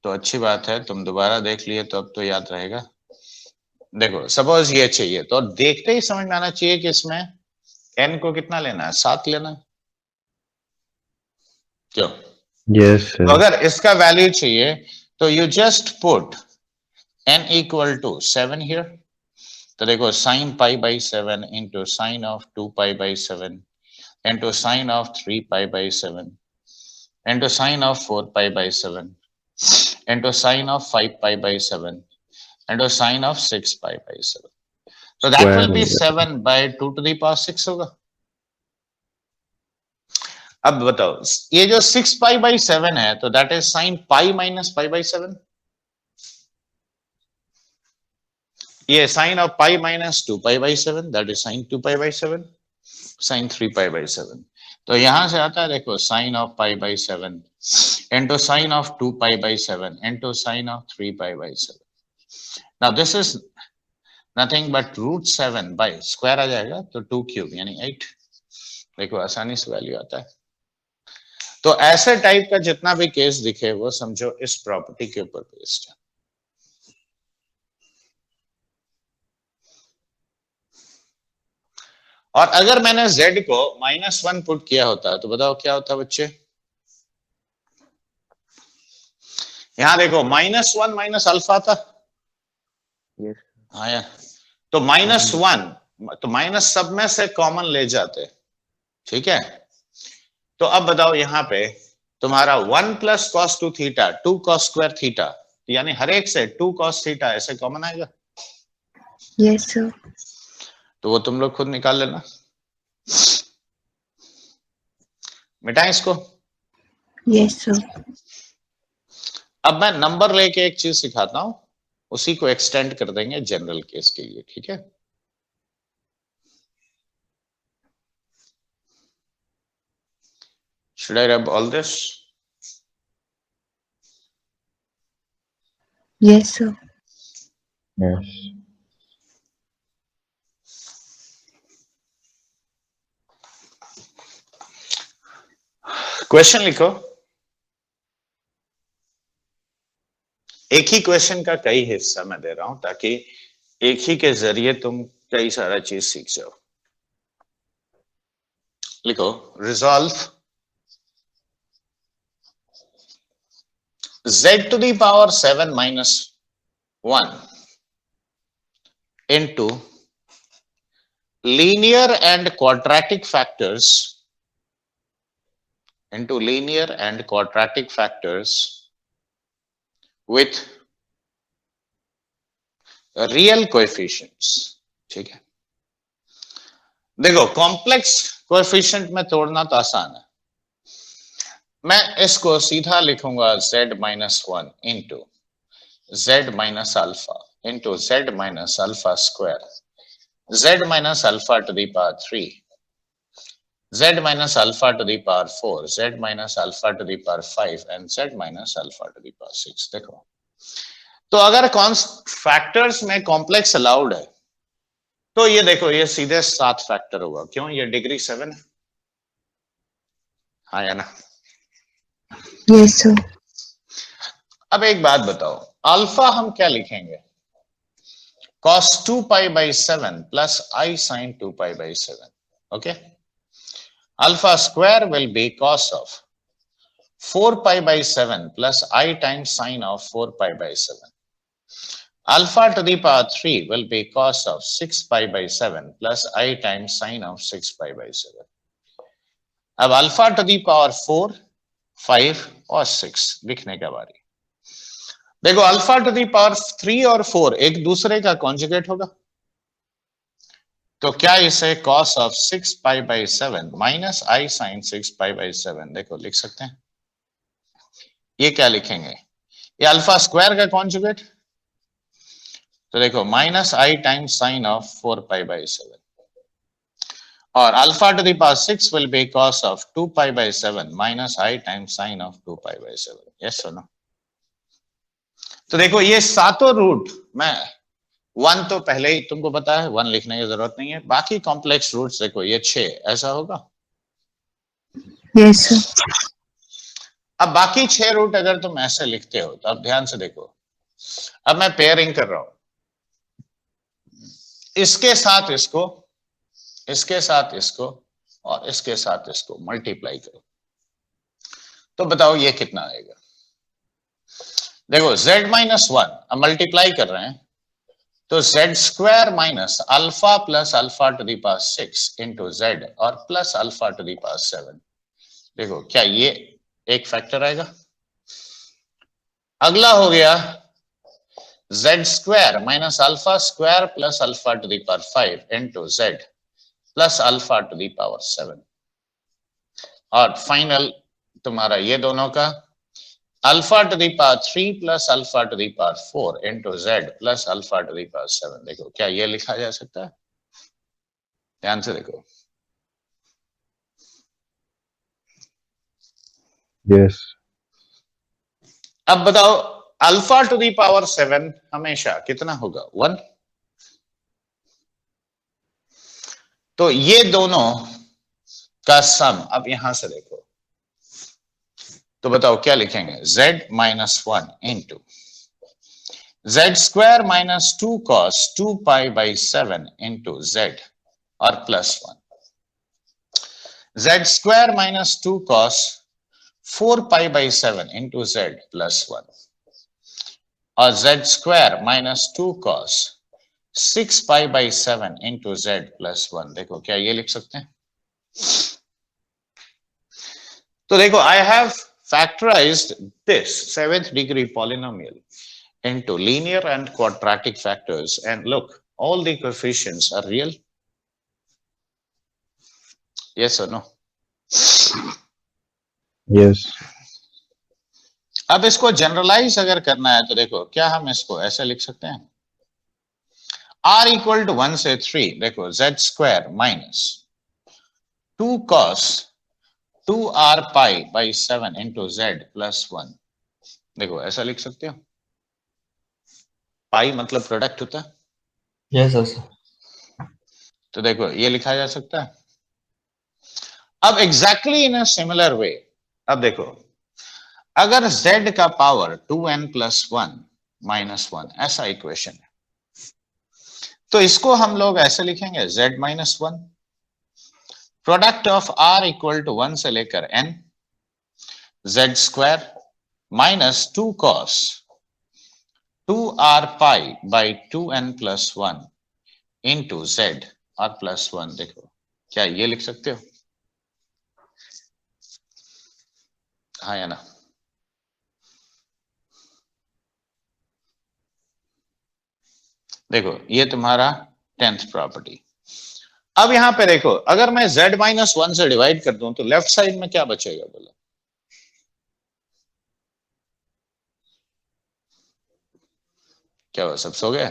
तो अच्छी बात है, तुम दोबारा देख लिए तो अब तो याद रहेगा। देखो सपोज ये चाहिए, तो देखते ही समझ में आना चाहिए कि इसमें n को कितना लेना है, 7 लेना है, क्यों? यस तो सर। अगर इसका वैल्यू चाहिए तो you just put n equal to 7 here, तो देखो sine pi by 7 into sine of 2 pi by 7 into sine of 3 pi by 7 into sine of 4 pi by 7 into sine of 5 pi by 7 into sine of 6 pi by 7. So that Square will be हो गया। 7 by 2 to the power 6 होगा। अब बताओ ये जो 6 pi by 7 है तो that is sin pi minus pi by 7। ये sin of pi minus 2 pi by 7 that is sin 2 pi by 7 sin 3 pi by 7। तो यहां से आता है देखो sin of pi by 7 into sin of 2 pi by 7 into sin of 3 pi by 7। Now this is nothing but root 7 by square आ जाएगा तो 2 cube यानी 8। देखो आसानी से वैल्यू आता है। तो ऐसे टाइप का जितना भी केस दिखे वो समझो इस प्रॉपर्टी के ऊपर बेस्ड है। और अगर मैंने z को -1 पुट किया होता तो बताओ क्या होता बच्चे। यहां देखो -1 माइनस अल्फा था। यस हाँ यार, तो -1 तो माइनस सब में से कॉमन ले जाते, ठीक है। तो अब बताओ यहां पे तुम्हारा 1 plus cos 2 theta 2 cos square theta यानी हर एक से 2 कॉस थीटा ऐसे कॉमन आएगा। Yes sir. तो वो तुम लोग खुद निकाल लेना। मिटाएं इसको। Yes sir. अब मैं नंबर लेके एक चीज सिखाता हूं, उसी को एक्सटेंड कर देंगे जनरल केस के लिए, ठीक है। Should I rub all this? Yes sir. Yes. Question लिखो। एक ही क्वेश्चन का कई हिस्सा मैं दे रहा हूं ताकि एक ही के जरिए तुम कई सारा चीज सीख जाओ। लिखो resolve z to the power 7 minus 1 into linear and quadratic factors with real coefficients, ठीक है। देखो कॉम्प्लेक्स कोएफिशिएंट में तोड़ना तो आसान है। मैं इसको सीधा लिखूंगा z minus 1 into z minus alpha into z minus alpha square z minus alpha to the power 3 z minus alpha to the power 4 z minus alpha to the power 5 and z minus alpha to the power 6। देखो तो अगर factors में complex allowed है तो ये देखो ये सीधे 7 फैक्टर होगा। क्यों? ये डिग्री 7 है। हाँ या ना? Yes sir. अब एक बात बताओ, अल्फा हम क्या लिखेंगे? cos 2 pi by 7 plus I sin 2 pi by 7। Okay, alpha square will be cos of 4 pi by 7 plus I times sin of 4 pi by 7। Alpha to the power 3 will be cos of 6 pi by 7 plus I times sin of 6 pi by 7। अब alpha to the power 4, 5 और 6 लिखने का बारी। देखो alpha to the power 3 और 4 एक दूसरे का कॉन्जुगेट होगा, तो क्या इसे cos of 6 pi by 7 minus I sin 6 pi by 7 देखो लिख सकते हैं। ये क्या लिखेंगे? ये अल्फा स्क्वायर का कॉन्जुगेट, तो देखो minus I times sine of 4 pi by 7 और alpha to the power 6 will be cos of 2 pi by 7 minus I times sine of 2 pi by 7। Yes और नो? तो देखो ये सातों रूट मैं 1 तो पहले ही तुमको पता है, 1 लिखने की जरूरत नहीं है। बाकी कॉम्प्लेक्स रूट्स देखो ये 6 ऐसा होगा। Yes sir. अब बाकी 6 रूट अगर तुम ऐसे लिखते हो तो अब ध्यान से देखो, अब मैं पेयरिंग कर रहा हूं, इसके साथ इसको, इसके साथ इसको और इसके साथ इसको मल्टीप्लाई करो तो बताओ ये कितना आएगा? देखो z माइनस 1 अब मल्टीप्लाई कर रहे हैं तो z square minus alpha plus alpha to the power 6 into z और plus alpha to the power 7। देखो क्या ये एक फैक्टर आएगा। अगला हो गया z square minus alpha square plus alpha to the power 5 into z plus alpha to the power 7। और फाइनल तुम्हारा ये दोनों का alpha to the power 3 plus alpha to the power 4 into z plus alpha to the power 7। देखो क्या ये लिखा जा सकता है? ध्यान से देखो। यस। अब बताओ अल्फा टू दी पावर 7 हमेशा कितना होगा? 1। तो ये दोनों का सम अब यहां से देखो, तो बताओ क्या लिखेंगे? z minus 1 into z square minus 2 cos 2 pi by 7 into z और plus 1 z square minus 2 cos 4 pi by 7 into z plus 1 और z square minus 2 cos 6 pi by 7 into z plus 1। देखो क्या ये लिख सकते हैं? तो देखो I have factorised this 7th degree polynomial into linear and quadratic factors and look all the coefficients are real. Yes or no? Yes. अब इसको जनरलाइज अगर करना है तो देखो क्या हम इसको ऐसे लिख सकते हैं? r इक्वल टू 1 से 3 देखो z square minus 2 cos 2r pi by 7 into z plus 1। देखो ऐसा लिख सकते हो? पाई मतलब प्रोडक्ट होता है, यस सर। तो देखो ये लिखा जा सकता है। अब exactly in a similar way अब देखो अगर z का पावर 2n प्लस 1 माइनस 1 ऐसा इक्वेशन है, तो इसको हम लोग ऐसे लिखेंगे z minus 1 product of r equal to 1 से लेकर n z square minus 2 cos 2r pi by 2n plus 1 into z और प्लस 1। देखो क्या ये लिख सकते हो? हाँ या ना? देखो ये तुम्हारा 10th प्रॉपर्टी। अब यहां पे देखो अगर मैं z माइनस 1 से डिवाइड कर दूं तो लेफ्ट साइड में क्या बचेगा? बोलो क्या हुआ? सब सो गए?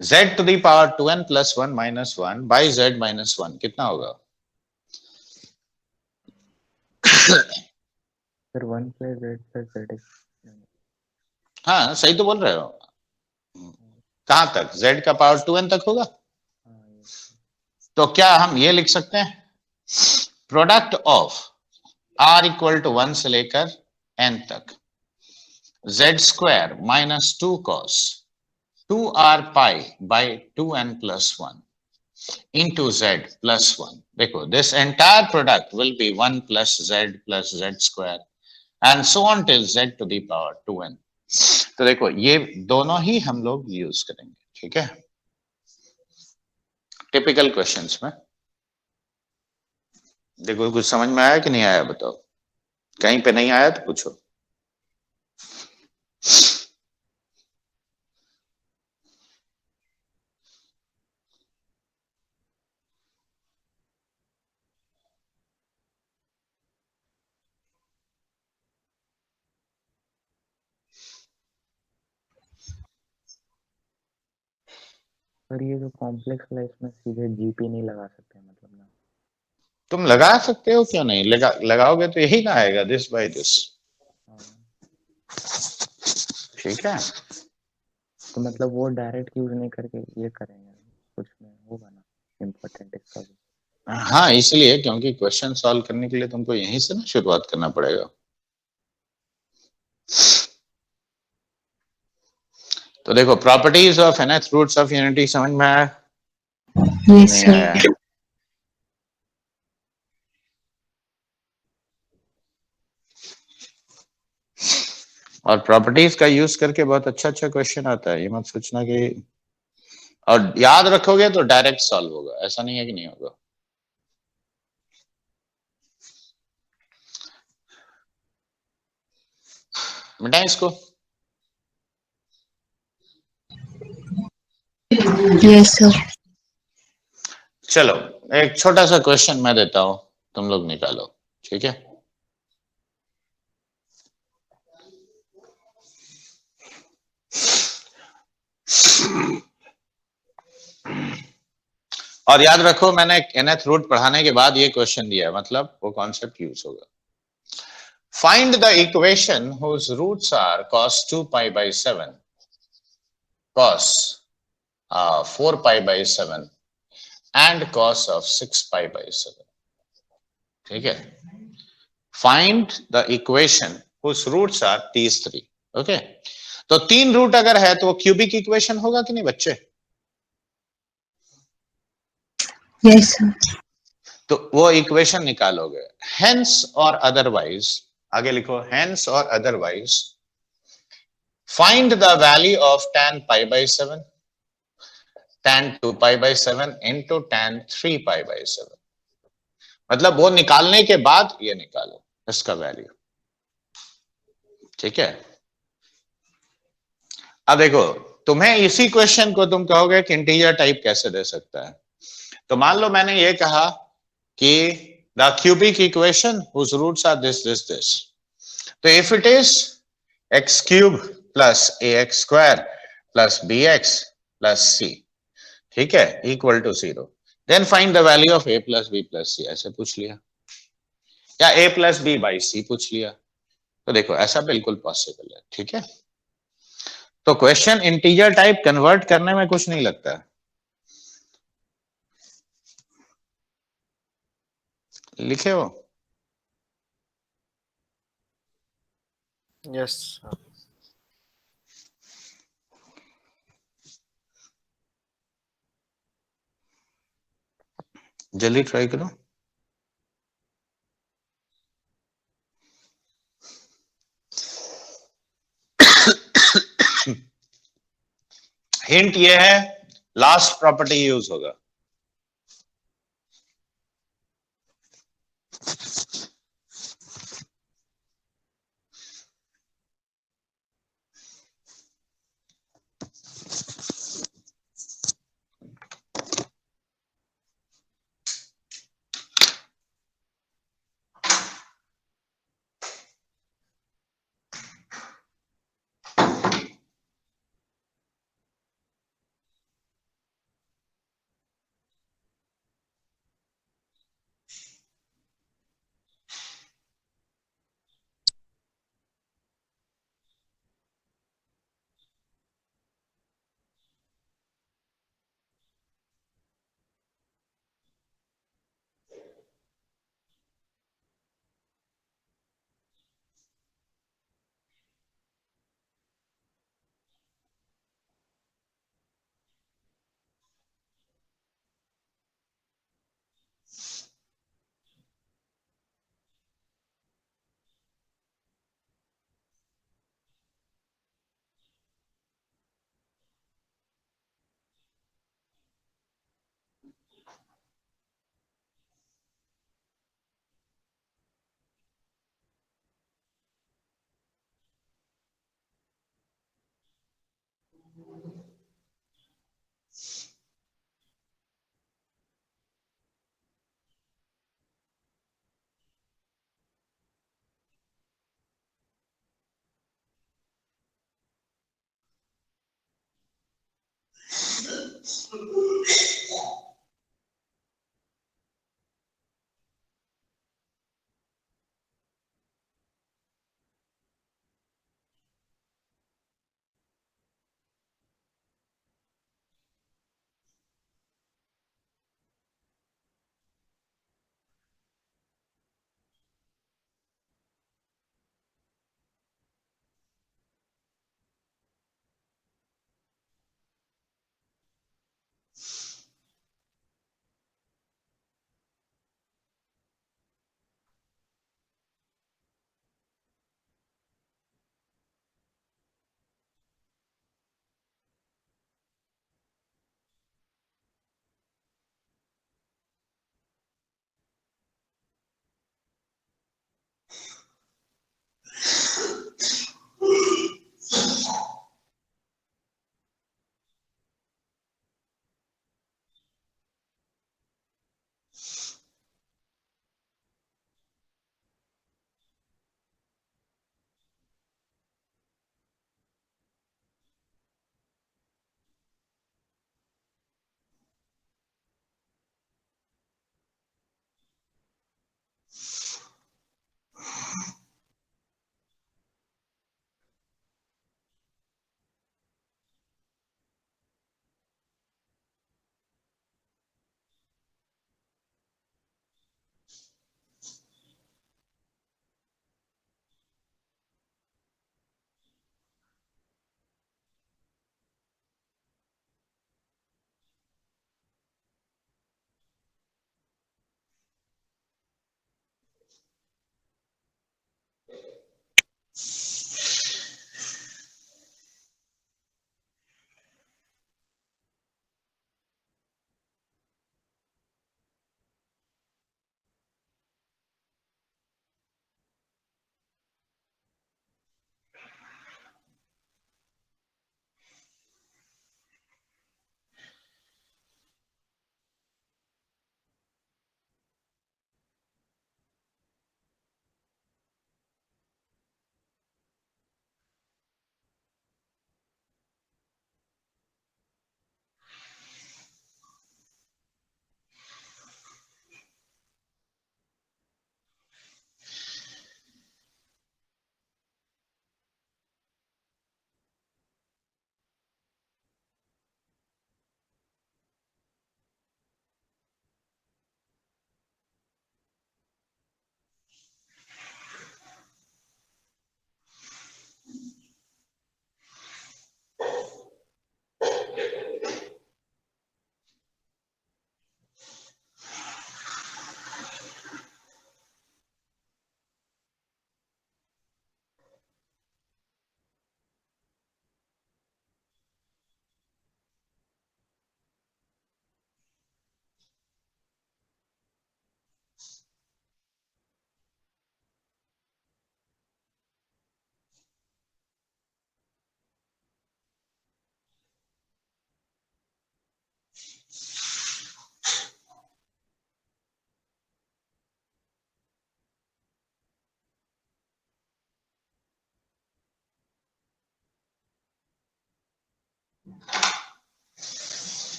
z to the power 2n plus 1 minus 1 by z minus 1 कितना होगा? Sir 1 plus z plus z। हाँ सही तो बोल रहे हो। कहां तक? z का पावर 2n तक होगा। तो क्या हम ये लिख सकते हैं? Product of r equal to 1 से लेकर n तक z square minus 2 cos 2r pi by 2n plus 1 into z plus 1. देखो this entire product will be 1 plus z square and so on till z to the power 2n. तो देखो ये दोनों ही हम लोग यूज करेंगे, ठीक है, टिपिकल क्वेश्चंस में। देखो कुछ समझ में आया कि नहीं आया बताओ? कहीं पे नहीं आया तो पूछो। पर ये जो कॉम्प्लेक्स है इसमें सीधे जीपी नहीं लगा सकते मतलब ना? तुम लगा सकते हो, क्यों नहीं लगाओगे तो यही ना आएगा, दिस बाय दिस, ठीक है। तो मतलब वो डायरेक्ट यूज नहीं करके ये करेंगे, कुछ में होगा ना इम्पोर्टेंट इसका भी? हाँ इसलिए क्योंकि क्वेश्चन सॉल्व करने के लिए तुमको यहीं से ना शुरुआत करना पड़ेगा। तो देखो properties of nth roots of unity समझ में आया? यस नहीं सर। आया? और प्रॉपर्टीज का यूज करके बहुत अच्छा अच्छा क्वेश्चन आता है, ये मत सोचना कि, और याद रखोगे तो डायरेक्ट सॉल्व होगा, ऐसा नहीं है कि नहीं होगा। मिटाएं इसको। Yes sir. चलो एक छोटा सा क्वेश्चन मैं देता हूं, तुम लोग निकालो, ठीक है। और याद रखो मैंने nth रूट पढ़ाने के बाद ये क्वेश्चन दिया है, मतलब वो कॉन्सेप्ट यूज होगा। Find the equation whose roots are cos 2 pi by 7, cos 4 pi by 7 and cos of 6 pi by 7, ठीक है। Find the equation whose roots are these three, okay. तो 3 रूट अगर है तो वो क्यूबिक इक्वेशन होगा कि नहीं बच्चे? Yes sir. तो वो इक्वेशन निकालोगे। हेंस और अदरवाइज, आगे लिखो हेंस और otherwise find the value of tan pi by 7, tan 2 pi by 7 into tan 3 pi by 7, मतलब वो निकालने के बाद ये निकालो इसका वैल्यू, ठीक है। अब देखो तुम्हें इसी क्वेश्चन को तुम कहोगे कि इंटीजर टाइप कैसे दे सकता है। तो मान लो मैंने ये कहा कि the cubic equation whose roots are this this this, तो if it is x cube plus ax square plus bx plus c, ठीक है, equal to 0, then find the value of a plus b plus c, ऐसे पूछ लिया, या a plus b by c पूछ लिया। तो देखो ऐसा बिल्कुल पॉसिबल है, ठीक है। तो क्वेश्चन इंटीजर टाइप कन्वर्ट करने में कुछ नहीं लगता है, लिखे हो। यस। जल्दी ट्राई करो। हिंट ये है लास्ट प्रॉपर्टी यूज होगा।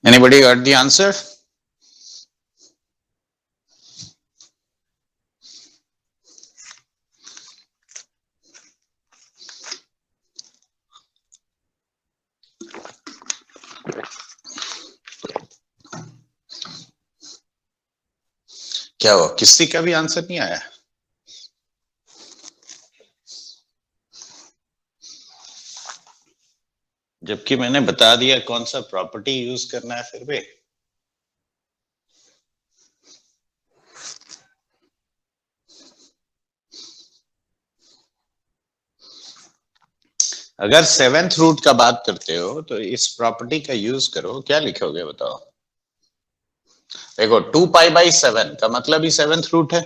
Anybody got the answer? क्या हो, किसी का भी आंसर नहीं आया? जबकि मैंने बता दिया कौन सा प्रॉपर्टी यूज करना है फिर भी। अगर सेवेंथ रूट का बात करते हो तो इस प्रॉपर्टी का यूज करो। क्या लिखोगे बताओ? देखो 2π/7 का मतलब ही सेवेंथ रूट है।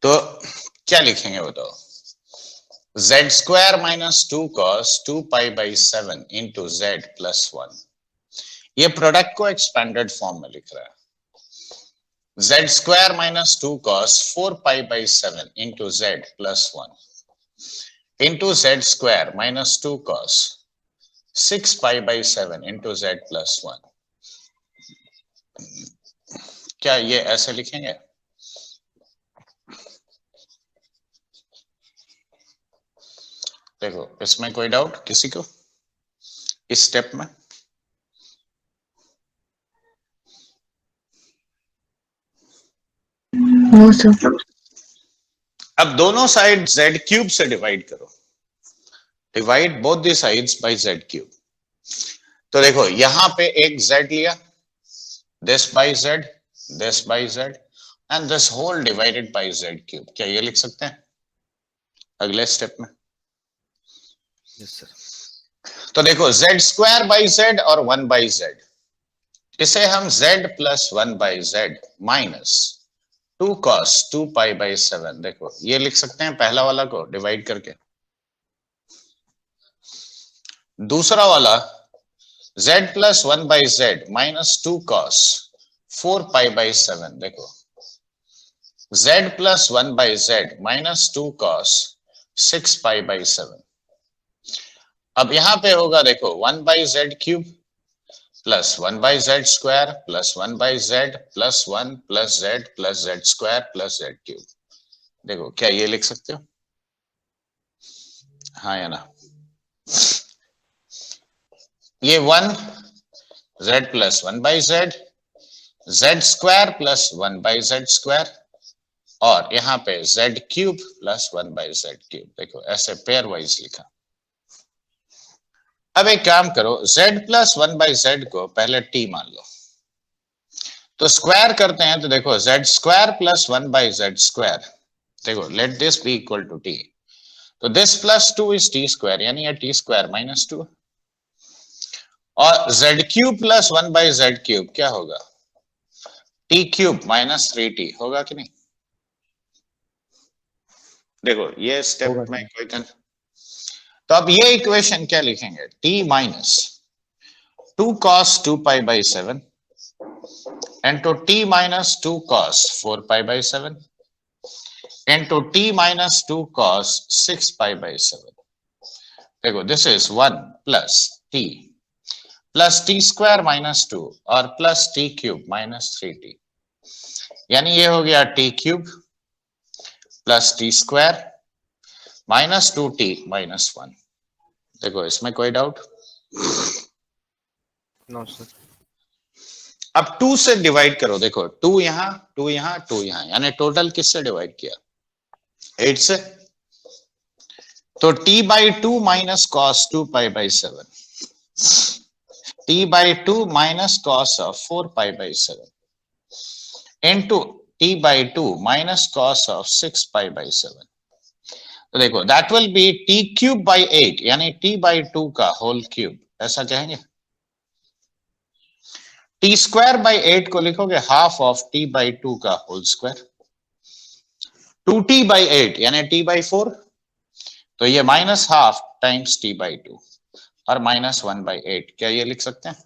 तो क्या लिखेंगे बताओ? z² - 2 cos 2π/7 into z + 1। ये प्रोडक्ट को एक्सपेंडेड फॉर्म में लिख रहा है। z² - 2 cos 4π/7 into z + 1 into z² - 2 cos 6π/7 into z + 1। क्या ये ऐसे लिखेंगे? देखो इसमें कोई डाउट किसी को इस स्टेप में? No sir. अब दोनों साइड z³ से डिवाइड करो। Divide both the sides by z³। तो देखो यहां पे एक z लिया, this by z, this by z and this whole divided by z³। क्या ये लिख सकते हैं अगले स्टेप में? Yes sir. तो देखो z² और 1/z, इसे हम z + 1/z माइनस 2 cos 2π/7, देखो ये लिख सकते हैं पहला वाला को डिवाइड करके। दूसरा वाला z + 1/z माइनस 2 cos 4π/7, देखो z + 1/z माइनस 2 cos 6π/7। अब यहां पे होगा देखो 1/z³ plus 1/z² plus 1/z plus 1 plus z plus z² plus z³। देखो क्या ये लिख सकते हो? हाँ या ना? ये 1 z + 1/z, z² plus 1/z² और यहाँ पे z³ प्लस 1/z³। देखो ऐसे पेयर वाइज लिखा। अब एक काम करो, z + 1/z को पहले t मान लो, तो स्क्वायर करते हैं। तो देखो z² + 1/z², देखो let this be equal to t। तो दिस + 2 इज t², यानी ये t² - 2। और z³ + 1/z³ क्या होगा? t³ - 3t होगा कि नहीं? देखो ये स्टेप में कोई तो अब ये इक्वेशन क्या लिखेंगे? t - 2 cos 2π/7 into t - 2 cos 4π/7 into t - 2 cos 6π/7। देखो this is 1 plus t plus t² - 2 और plus t³ - 3t, यानी ये हो गया t³ plus t² minus 2t minus 1। देखो इसमें कोई डाउट? No sir. अब 2 से डिवाइड करो। देखो 2 यहां 2 यहां 2 यहां, यानी टोटल किससे डिवाइड किया? 8 से। तो t/2 minus cos 2π/7, t/2 minus cos of 4π/7 into t/2 minus cos of 6π/7। तो देखो दैट विल बी t³/8, यानी t/2 का होल क्यूब, ऐसा कहेंगे। t²/8 को लिखोगे हाफ ऑफ t/2 का होल स्क्वायर। 2t/8 यानी t/4, तो ये माइनस हाफ टाइम्स t/2 और -1/8। क्या ये लिख सकते हैं?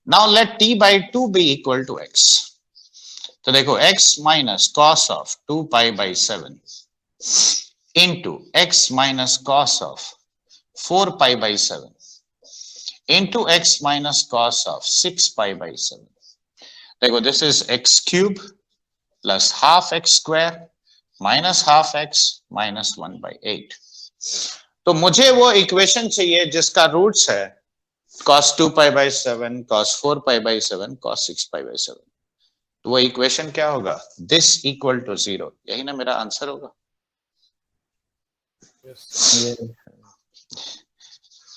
Now let t/2 be equal to x। तो देखो x minus cos of 2 pi by 7 into x minus cos of 4 pi by 7 into x minus cos of 6 pi by 7. देखो this is x cube plus half x square minus half x minus 1 by 8. तो मुझे वो equation चाहिए जिसका roots है cos 2 pi by 7, cos 4 pi by 7, cos 6 pi by 7. तो वो equation क्या होगा? This equal to 0. यही ना मेरा आंसर होगा. ये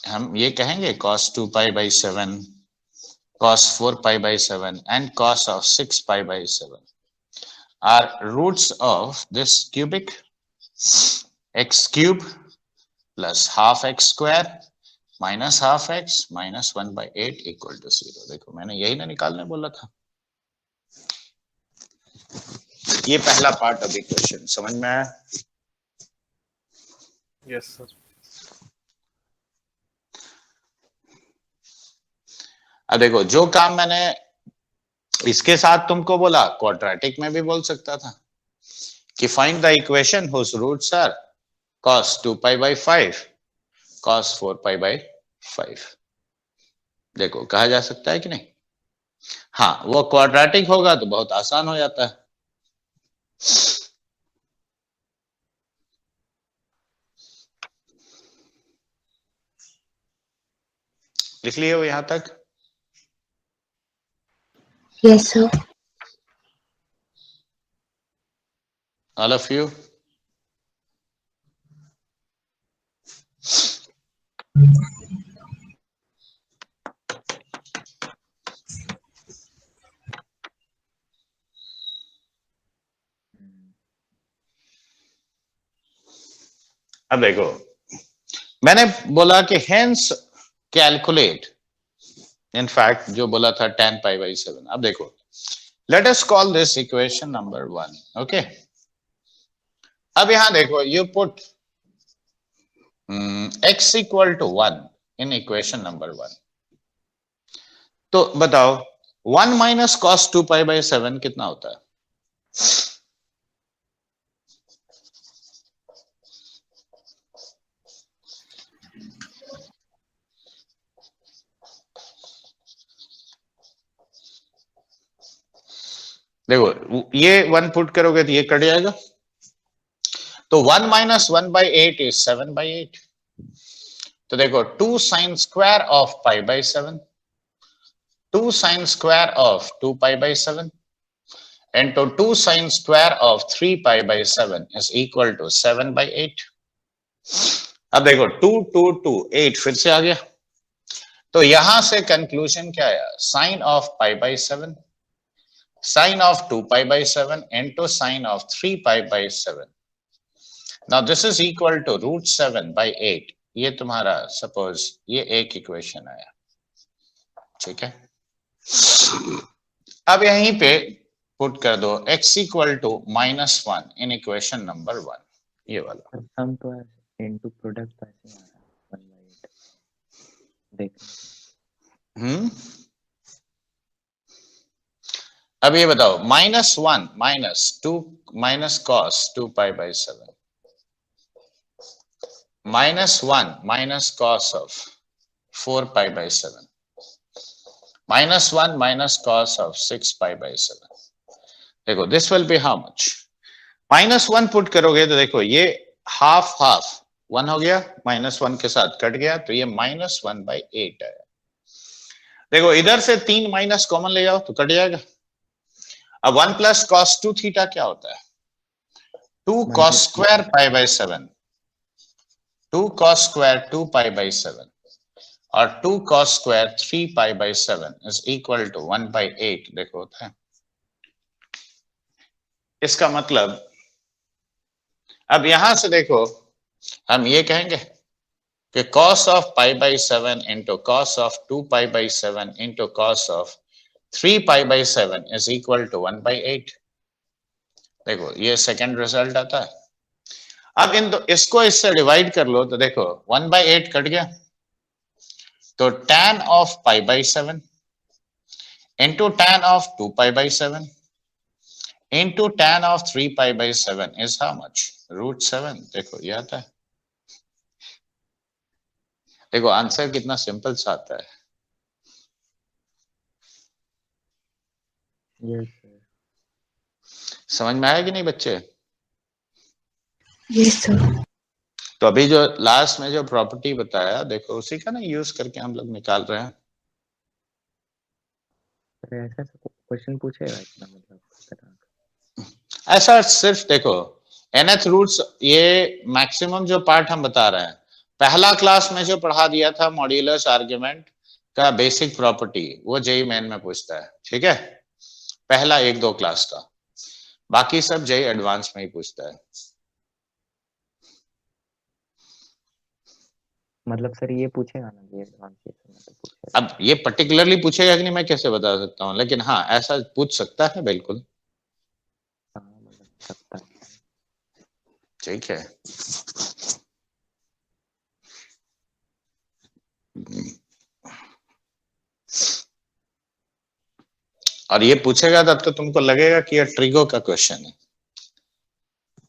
हम ये कहेंगे cos 2 pi by 7, cos 4 pi by 7 and cos of 6 pi by 7 are roots of this cubic x cube plus half x square minus half x minus 1 by 8 equal to 0. देखो मैंने यही ना निकालने बोला था. ये पहला पार्ट ऑफ इक्वेशन समझ में आया? Yes sir. अब देखो जो काम मैंने इसके साथ तुमको बोला क्वाड्रेटिक में भी बोल सकता था कि find the equation whose roots are cos 2 pi by 5, cos 4 pi by 5. देखो कहा जा सकता है कि नहीं? हाँ वो क्वाड्रेटिक होगा तो बहुत आसान हो जाता है. लिख लिए हो यहां तक? Yes, sir. All of you? अब देखो मैंने बोला कि hence calculate, in fact जो बोला था tan pi by 7. अब देखो let us call this equation number 1. okay. अब यहां देखो you put x equal to 1 in equation number 1. तो बताओ 1 minus cos 2 pi by 7 कितना होता है? देखो ये 1 पुट करोगे तो ये कट जाएगा. तो 1 minus 1 by 8 is 7 by 8. तो देखो 2 sin square of pi by 7, 2 sin square of 2 pi by 7 into 2 sin square of 3 pi by 7 is equal to 7 by 8. अब देखो 2 2 2 8 फिर से आ गया. तो यहां से कंक्लूजन क्या आया? sin of pi by 7, sin of 2 pi by 7 into sin of 3 pi by 7. Now this is equal to root 7 by 8. ये तुम्हारा सपोज ये एक इक्वेशन आया. ठीक है. अब यहीं पे पुट कर दो x equal to -1 in equation number 1. ये वाला सम तो है इनटू प्रोडक्ट तो ऐसे आ रहा है 1/8 देख. अब ये बताओ -1 -2 minus cos 2 pi by 7 -1 minus cos of 4 pi by 7 -1 minus cos of 6 pi by 7. देखो this will B how much? -1 put करोगे तो देखो ये हाफ हाफ 1 हो गया, -1 के साथ कट गया तो ये -1 by 8 आया. देखो इधर से 3 माइनस कॉमन ले जाओ तो कट जाएगा. अब 1 प्लस cos 2 थीटा क्या होता है? 2 cos square pi by 7, 2 cos square 2 pi by 7 और 2 cos square 3 pi by 7 is equal to 1 by 8. देखो होता है. इसका मतलब अब यहां से देखो हम ये कहेंगे कि cos of pi by 7 into cos of 2 pi by 7 into cos of 3 pi by 7 is equal to 1 by 8. देखो ये सेकंड रिजल्ट आता है. अब इसको इससे डिवाइड कर लो तो देखो 1 by 8 कट गया तो tan of pi by 7 into tan of 2 pi by 7 into tan of 3 pi by 7 is how much? √7. देखो ये आता है, देखो आंसर कितना सिंपल सा आता है। Yes sir. समझ में आया कि नहीं बच्चे? Yes sir. तो अभी जो लास्ट में जो प्रॉपर्टी बताया देखो, उसी का ना यूज करके हम लोग निकाल रहे हैं। सर ऐसा क्वेश्चन पूछेगा इतना मतलब खतरनाक? ऐसा सिर्फ देखो nth रूट्स, ये मैक्सिमम जो पार्ट हम बता रहे हैं, पहला क्लास में जो पढ़ा दिया था मॉड्यूलस आर्ग्यूमेंट का बेसिक प्रॉपर्टी, वो जेई मेन में पूछता है, ठीक है, पहला 1-2 क्लास का, बाकी सब जेई एडवांस में ही पूछता है। मतलब सर ये पूछेगा ना, ये एडवांस मतलब पूछेगा? अब ये पर्टिकुलरली पूछेगा कि नहीं मैं कैसे बता सकता हूँ, लेकिन हाँ ऐसा पूछ सकता है बिल्कुल। हाँ मतलब सकता है। ठीक है, और ये पूछेगा तब तो तुमको लगेगा कि ये ट्रिगो का क्वेश्चन है।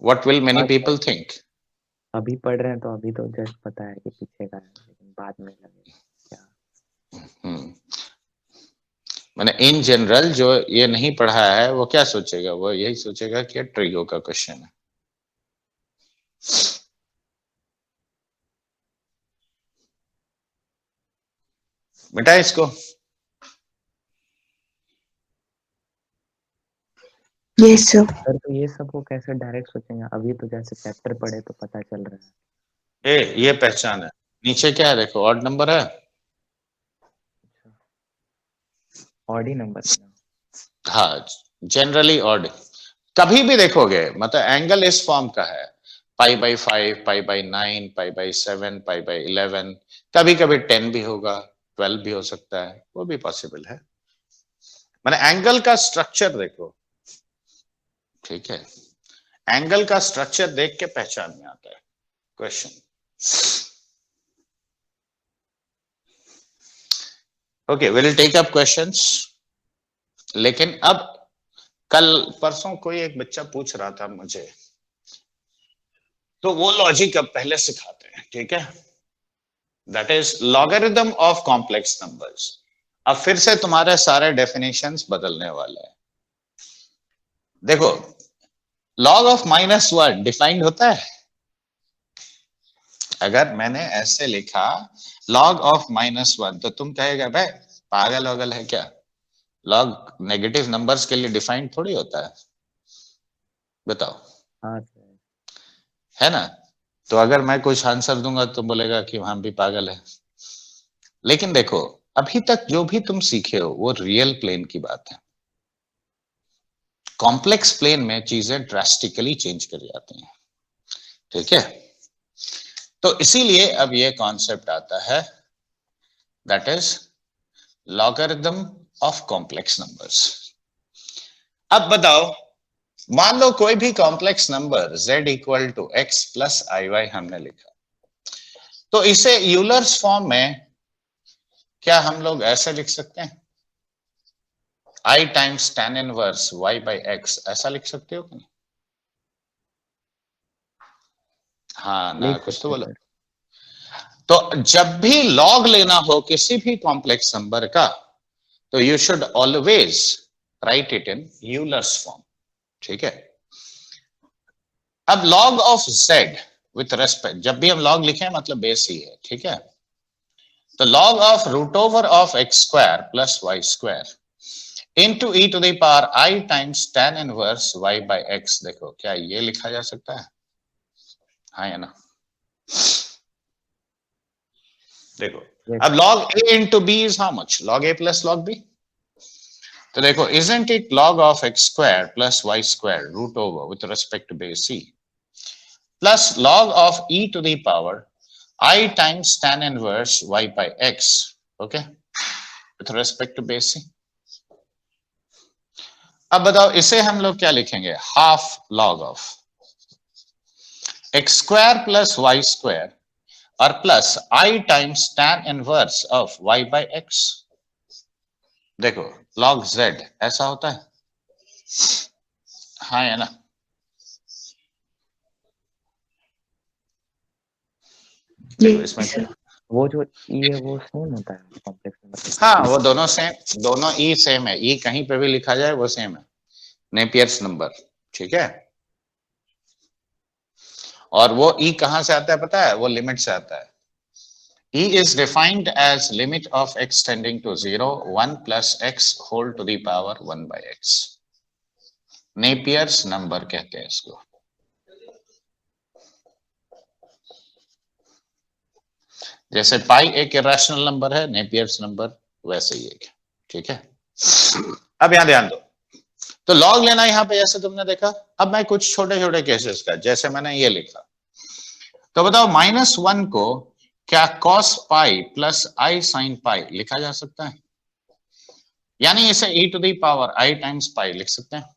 What will many people think? अभी पढ़ रहे हैं तो अभी तो जस्ट पता है कि पीछे का है, लेकिन बाद में लगेगा क्या। मैंने इन जनरल जो ये नहीं पढ़ा है वो क्या सोचेगा, वो यही सोचेगा कि ये ट्रिगो का क्वेश्चन है। बेटा इसको यस सर। सर तो ये सब वो कैसे डायरेक्ट सोचेंगे? अभी तो जैसे चैप्टर पढ़े तो पता चल रहा है। ये पहचान है। नीचे क्या है देखो, ऑड नंबर है। ऑड ही नंबर है ना? हाँ जनरली ऑड। कभी भी देखोगे मतलब एंगल इस फॉर्म का है, π/5, π/9, π/7, π/11, कभी कभी 10 भी होगा, 12 भी हो सकता है, वो भी पॉसिबल है। मैंने एंगल का स्ट्रक्चर देखो, ठीक है, एंगल का स्ट्रक्चर देख के पहचान में आता है question. Okay, will take up questions. लेकिन अब कल परसों कोई एक बच्चा पूछ रहा था मुझे, तो वो लॉजिक अब पहले सिखाते हैं, ठीक है, that is logarithm of complex numbers. अब फिर से तुम्हारे सारे डेफिनेशंस बदलने वाले हैं। देखो लॉग ऑफ -1 डिफाइंड होता है। अगर मैंने ऐसे लिखा लॉग ऑफ -1 तो तुम कहेगा भाई पागल वगल है क्या, लॉग नेगेटिव नंबर्स के लिए डिफाइंड थोड़ी होता है, बताओ, हाँ सर। है ना? तो अगर मैं कुछ आंसर दूंगा तो बोलेगा कि हम भी पागल है। लेकिन देखो अभी तक जो भी तुम सीखे हो वो रियल प्लेन की बात है। कॉम्प्लेक्स प्लेन में चीजें ड्रास्टिकली चेंज कर जाती हैं, ठीक है। तो इसीलिए अब ये कॉन्सेप्ट आता है, that is logarithm of complex numbers. अब बताओ, मान लो कोई भी complex number z = x + iy हमने लिखा, तो इसे यूलर्स फॉर्म में क्या हम लोग ऐसे लिख सकते हैं, I × tan इनवर्स y/x, ऐसा लिख सकते हो कि नहीं? हाँ ना, लिख कुछ तो सकते बोलो। सर। तो जब भी लॉग लेना हो किसी भी कॉम्प्लेक्स नंबर का, तो you should always right it in Euler's form, ठीक है। अब log of z with respect, जब भी हम लॉग लिखें मतलब बेस ही है, ठीक है। तो log of √over of x² + y² into e⁻⁴ I × tan inverse y/x, देखो क्या ये लिखा जा सकता है? हाँ या ना? देखो अब log a × b is how much? log a + log b। तो देखो isn't it log of x² + y² √over with respect to base c plus log of e⁻⁴ I × tan inverse y/x, okay, with respect to base c। अब बताओ इसे हम लोग क्या लिखेंगे, half log of x² + y² और plus I × tan inverse of y/x। देखो log z ऐसा होता है, हाँ है ना, देखो Yes, इसमें sir. वो जो ई है वो सेम होता है कॉम्प्लेक्स नंबर। हाँ वो दोनों सेम, दोनों ई सेम है, ई कहीं पे भी लिखा जाए वो सेम है, नेपियर्स नंबर, ठीक है। और वो ई कहां से आता है पता है, वो लिमिट से आता है। E is defined as limit of x tending to 0, 1 plus x whole to the power 1 by x. Napier's number कहते हैं इसको। जैसे पाई एक इरेशनल नंबर है, नेपियर्स नंबर वैसे ही एक, ठीक है। अब यहां ध्यान दो, तो लॉग लेना यहां पे जैसे तुमने देखा। अब मैं कुछ छोटे छोटे केसेस का, जैसे मैंने ये लिखा, तो बताओ -1 को क्या cos pi plus i sine pi लिखा जा सकता है? यानी इसे e to the power i times pi लिख सकते हैं।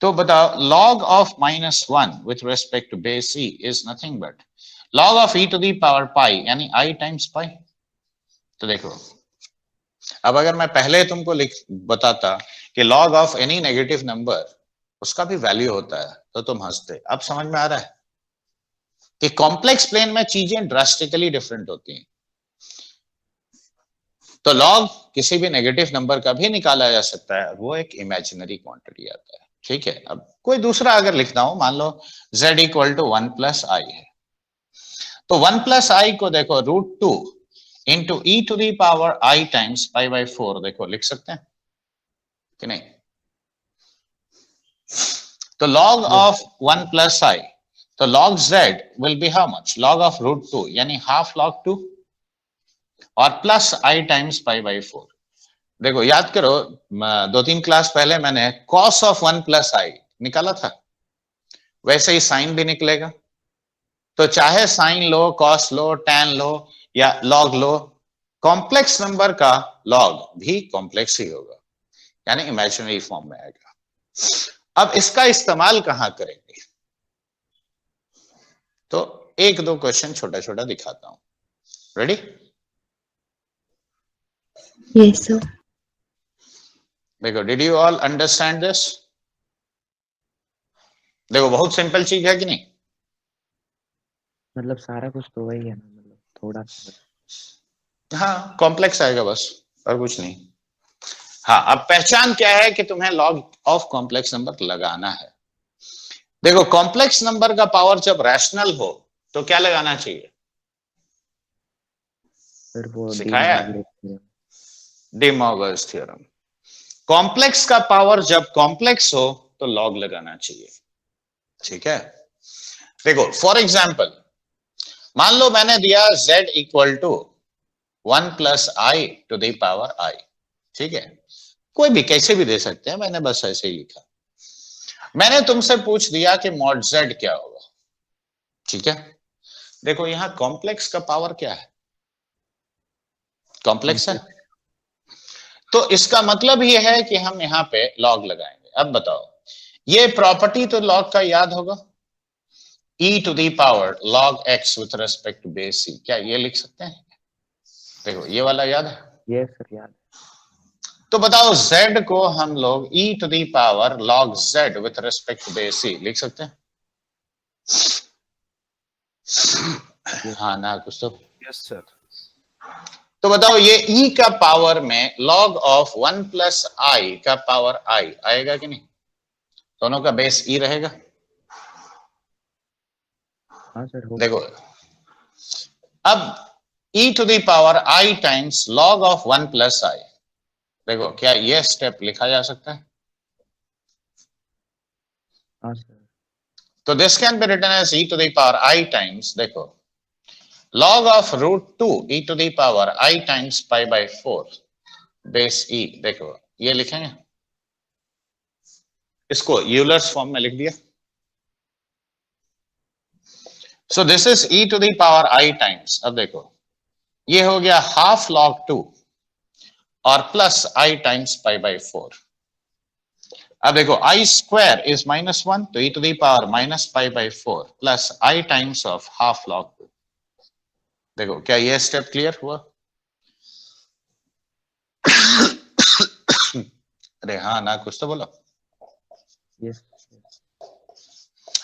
तो बताओ log of -1 with respect to base e is nothing but log of e to the power pi यानी i times pi। तो देखो अब अगर मैं पहले तुमको लिख बताता कि log of any negative number उसका भी वैल्यू होता है तो तुम हंसते। अब समझ में आ रहा है कि कॉम्प्लेक्स प्लेन में चीजें ड्रास्टिकली डिफरेंट होती हैं। तो log किसी भी नेगेटिव नंबर का भी निकाला जा सकता है, वो एक इमेजिनरी क्वांटिटी आता है, ठीक है। अब कोई दूसरा अगर लिखना हो, मान लो z equal to 1 plus i है, तो 1 प्लस आई को देखो √2 into e to the power i times pi by 4 देखो लिख सकते हैं कि नहीं? तो log of 1 plus i, तो log z will be how much? log of √2 यानी हाफ log 2 और plus i times pi by 4। देखो याद करो 2-3 क्लास पहले मैंने cos of 1 plus i निकाला था, वैसे ही साइन भी निकलेगा। तो चाहे साइन लो, cos लो, tan लो या log लो, कॉम्प्लेक्स नंबर का log भी कॉम्प्लेक्स ही होगा, यानी इमेजिनरी फॉर्म में आएगा। अब इसका इस्तेमाल कहां करेंगे, तो एक दो क्वेश्चन छोटा छोटा दिखाता हूं। रेडी? Yes, sir. देखो, did you all understand this? देखो बहुत सिंपल चीज है कि नहीं? मतलब सारा कुछ तो वही है ना, मतलब थोड़ा सा बस। हाँ कॉम्प्लेक्स आएगा बस, और कुछ नहीं। हाँ अब पहचान क्या है कि तुम्हें लॉग ऑफ कॉम्प्लेक्स नंबर लगाना है। देखो कॉम्प्लेक्स नंबर का पावर जब रैशनल हो तो क्या लगाना चाहिए? फिर वो सिखाया D D Morgan's theorem. Complex का पावर जब कॉम्प्लेक्स हो तो लॉग लगाना चाहिए, ठीक है। देखो फॉर एग्जाम्पल मान लो मैंने दिया z equal to 1 plus i to the power i, ठीक है। कोई भी कैसे भी दे सकते हैं, मैंने बस ऐसे ही लिखा। मैंने तुमसे पूछ दिया कि मॉड z क्या होगा, ठीक है। देखो यहां कॉम्प्लेक्स का पावर क्या है? कॉम्प्लेक्स है, तो इसका मतलब ये है कि हम यहां पे लॉग लगाएंगे। अब बताओ ये प्रॉपर्टी तो लॉग का याद होगा, e to the power log x with respect to base c, क्या ये लिख सकते हैं? देखो ये वाला याद है? ये सर याद। तो बताओ z को हम लोग e to the power log z with respect to base c लिख सकते हैं? हाँ ना कुछ तो। Yes sir. तो बताओ ये e का पावर में log ऑफ 1 प्लस i का पावर i आएगा कि नहीं? दोनों का बेस e रहेगा। हाँ सर हो। देखो अब e to the power i times log of 1 plus i, देखो क्या ये स्टेप लिखा जा सकता है? हाँ सर। तो this can be written as e to the power i times, देखो log of √2 e to the power i times pi by 4 base e, देखो ये लिखेंगे, इसको यूलर्स फॉर्म में लिख दिया। So this is e to the power i times, अब देखो ये हो गया हाफ log 2 और plus i times pi by 4। अब देखो i स्क्वायर इज -1, तो e to the power minus pi by 4 plus i times of half log 2। देखो क्या ये स्टेप क्लियर हुआ? अरे हाँ ना, कुछ तो बोलो। यस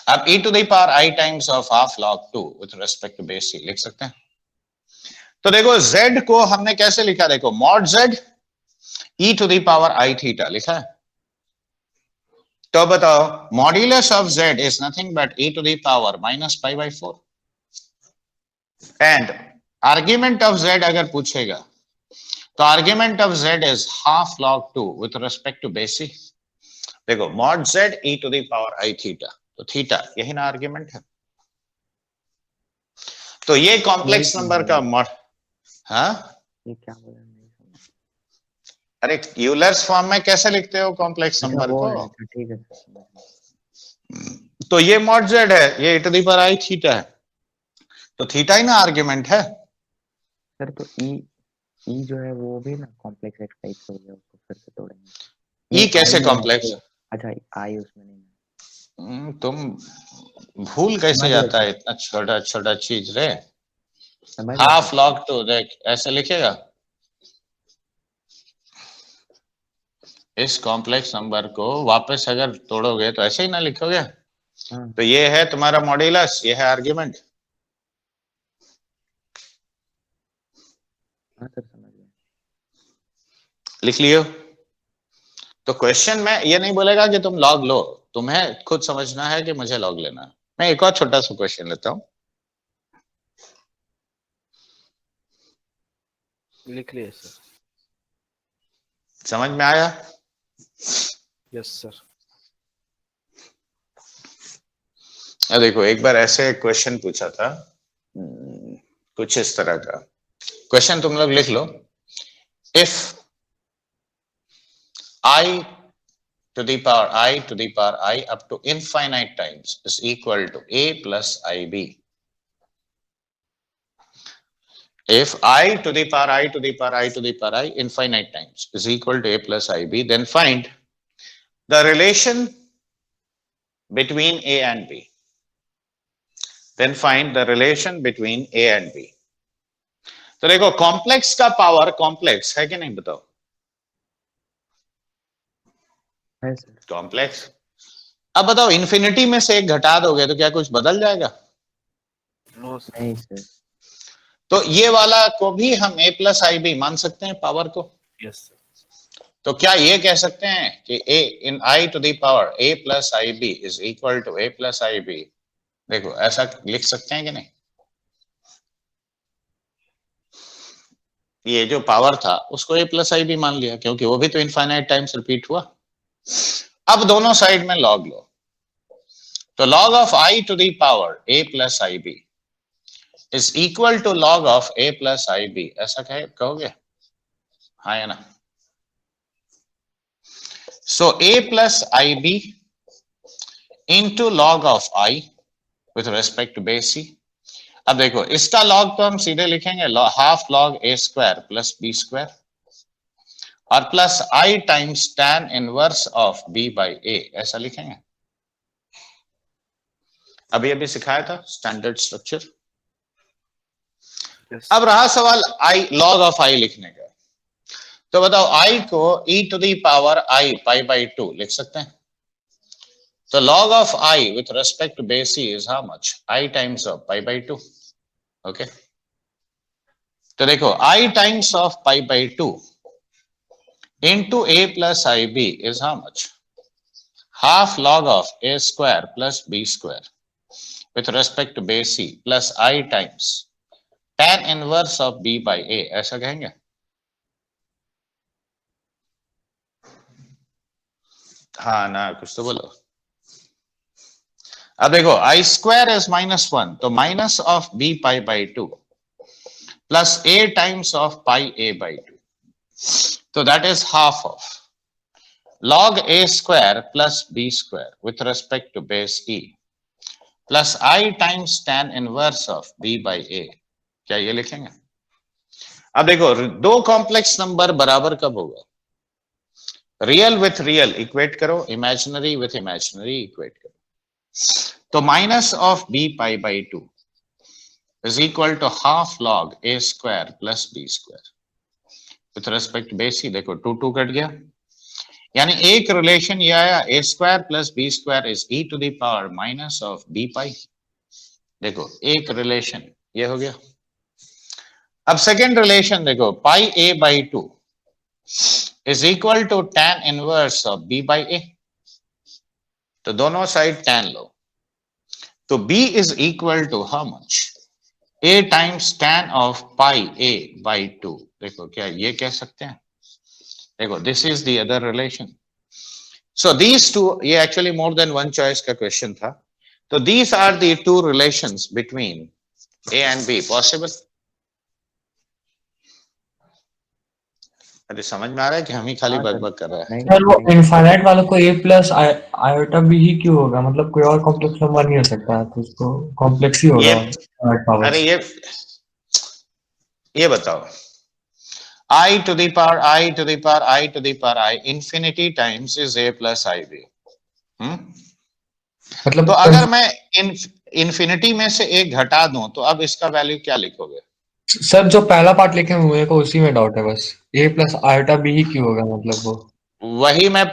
अब e to the power I times of half log 2 with respect to base c लिख सकते हैं। तो देखो z को हमने कैसे लिखा, देखो mod z e to the power I theta लिखा है। तो बताओ modulus of z is nothing but e to the power minus pi by 4 and argument of z अगर पूछेगा तो argument of z is half log 2 with respect to base c। देखो mod z e to the power I theta, तो theta यही ना argument है। तो ये कॉम्प्लेक्स नंबर का मॉड, हाँ ये क्या बोला नहीं समझा। अरे यूलर्स फॉर्म में कैसे लिखते हो कॉम्प्लेक्स अच्छा नंबर वो को? है, अच्छा ठीक है सर समझ गया। तो ये mod z है, ये e to the power I theta है, तो थीटा ही ना आर्ग्यूमेंट है। सर तो ई जो है वो भी ना कॉम्प्लेक्स एक्स टाइप से हो गया, उसको फिर से तोड़ेंगे। ई नहीं, कैसे I में है, कॉम्प्लेक्स? अच्छा आई उसमें नहीं है। तुम भूल कैसे समझ जाता गया है इतना छोटा छोटा चीज रे। समझ गया हाफ सर। log 2 देख ऐसे लिखेगा, इस कॉम्प्लेक्स नंबर को वापस अगर तोड़ोगे तो ऐसे ही ना लिखोगे। हाँ तो ये है तुम्हारा मॉड्यूलस, ये है आर्ग्यूमेंट। हाँ सर समझ गया। लिख लियो। तो क्वेश्चन में ये नहीं बोलेगा कि तुम लॉग लो, तुम्हें खुद समझना है कि मुझे लॉग लेना है। मैं एक और छोटा सा क्वेश्चन लेता हूं, लिख लिए सर। समझ में आया? Yes sir. देखो एक बार ऐसे क्वेश्चन पूछा था, कुछ इस तरह का क्वेश्चन तुम लोग लिख लो। If I to the power I up to infinite times is equal to a plus ib. If I to the power I infinite times is equal to a plus ib, then find the relation between a and b. Then find the relation between a and b. तो देखो complex का power complex है कि नहीं बताओ? है sir. Complex. अब बताओ इन्फिनिटी में से एक घटा दोगे तो क्या कुछ बदल जाएगा? No sir. नहीं सर। तो ये वाला को भी हम a प्लस आई बी मान सकते हैं पावर को। Yes sir. तो क्या ये कह सकते हैं कि a in i to the power a plus i b is equal to a plus i b? देखो ऐसा लिख सकते हैं कि नहीं? ये जो पावर था उसको a प्लस आई बी मान लिया, क्योंकि वो भी तो इनफाइनाइट टाइम्स रिपीट हुआ। अब दोनों साइड में लॉग लो, तो log of I to the power a plus ib is equal to log of a plus ib, ऐसा कहोगे? हाँ या ना? So a plus ib into log of I with respect to base c। अब देखो इसका log तो हम सीधे लिखेंगे half log a square plus b square और plus I times tan inverse of b by a, ऐसा लिखेंगे। अभी अभी सिखाया था स्टैंडर्ड स्ट्रक्चर। अब रहा सवाल आई लॉग ऑफ आई लिखने का, तो बताओ आई को e to the power i pi by 2 लिख सकते हैं। तो log of I with respect to base c is how much? I times of pi by 2. Okay तो देखो I times of pi by 2 into a plus ib is how much? Half log of a square plus b square with respect to base c plus I times tan inverse of b by a, ऐसा कहेंगे? हाँ ना, कुछ तो बोलो। अब देखो आई square is -1, तो minus of b pi by 2 plus a times of pi a by 2, तो that is half of log a square plus b square with respect to base e plus i times tan inverse of b by a। क्या ये लिखेंगे? अब देखो दो complex number बराबर कब होगा? रियल विथ रियल इक्वेट करो, इमेजिनरी विथ इमेजिनरी इक्वेट करो। तो minus of b pi by 2 is equal to half log a square plus b square with respect base c। देखो 2 2 कट गया, यानी एक रिलेशन ये आया a square plus b square is e to the power minus of b pi. देखो एक relation ये हो गया। अब सेकेंड रिलेशन देखो, pi a by 2 is equal to tan inverse of b by a. तो दोनों साइड tan लो, तो b is equal to how much, a times tan of pi a by 2। देखो क्या ये कह सकते हैं, देखो this is the other relation. So these two, ये actually more than one choice का क्वेश्चन था। तो these are the two relations between a and b possible. अरे समझ में आ रहा है कि हम ही खाली हाँ सर। बकबक कर रहे हैं? नहीं सर वो नहीं इनफाइनाइट वालों को a प्लस आयोटा बी ही क्यों होगा, मतलब कोई और कॉम्प्लेक्स नंबर नहीं हो सकता, तो उसको कॉम्प्लेक्स ही होगा ये finite powers। अरे ये बताओ, I to the power I to the power I to the power I infinity times is a plus ib। मतलब तो अगर मैं इन्फिनिटी में से एक घटा दूं तो अब इसका वैल्यू क्या लिखोगे? सर जो पहला पार्ट लिखे हुए हैं को उसी में डाउट है बस, a प्लस आयोटा बी ही क्यों होगा, मतलब वो वही मैं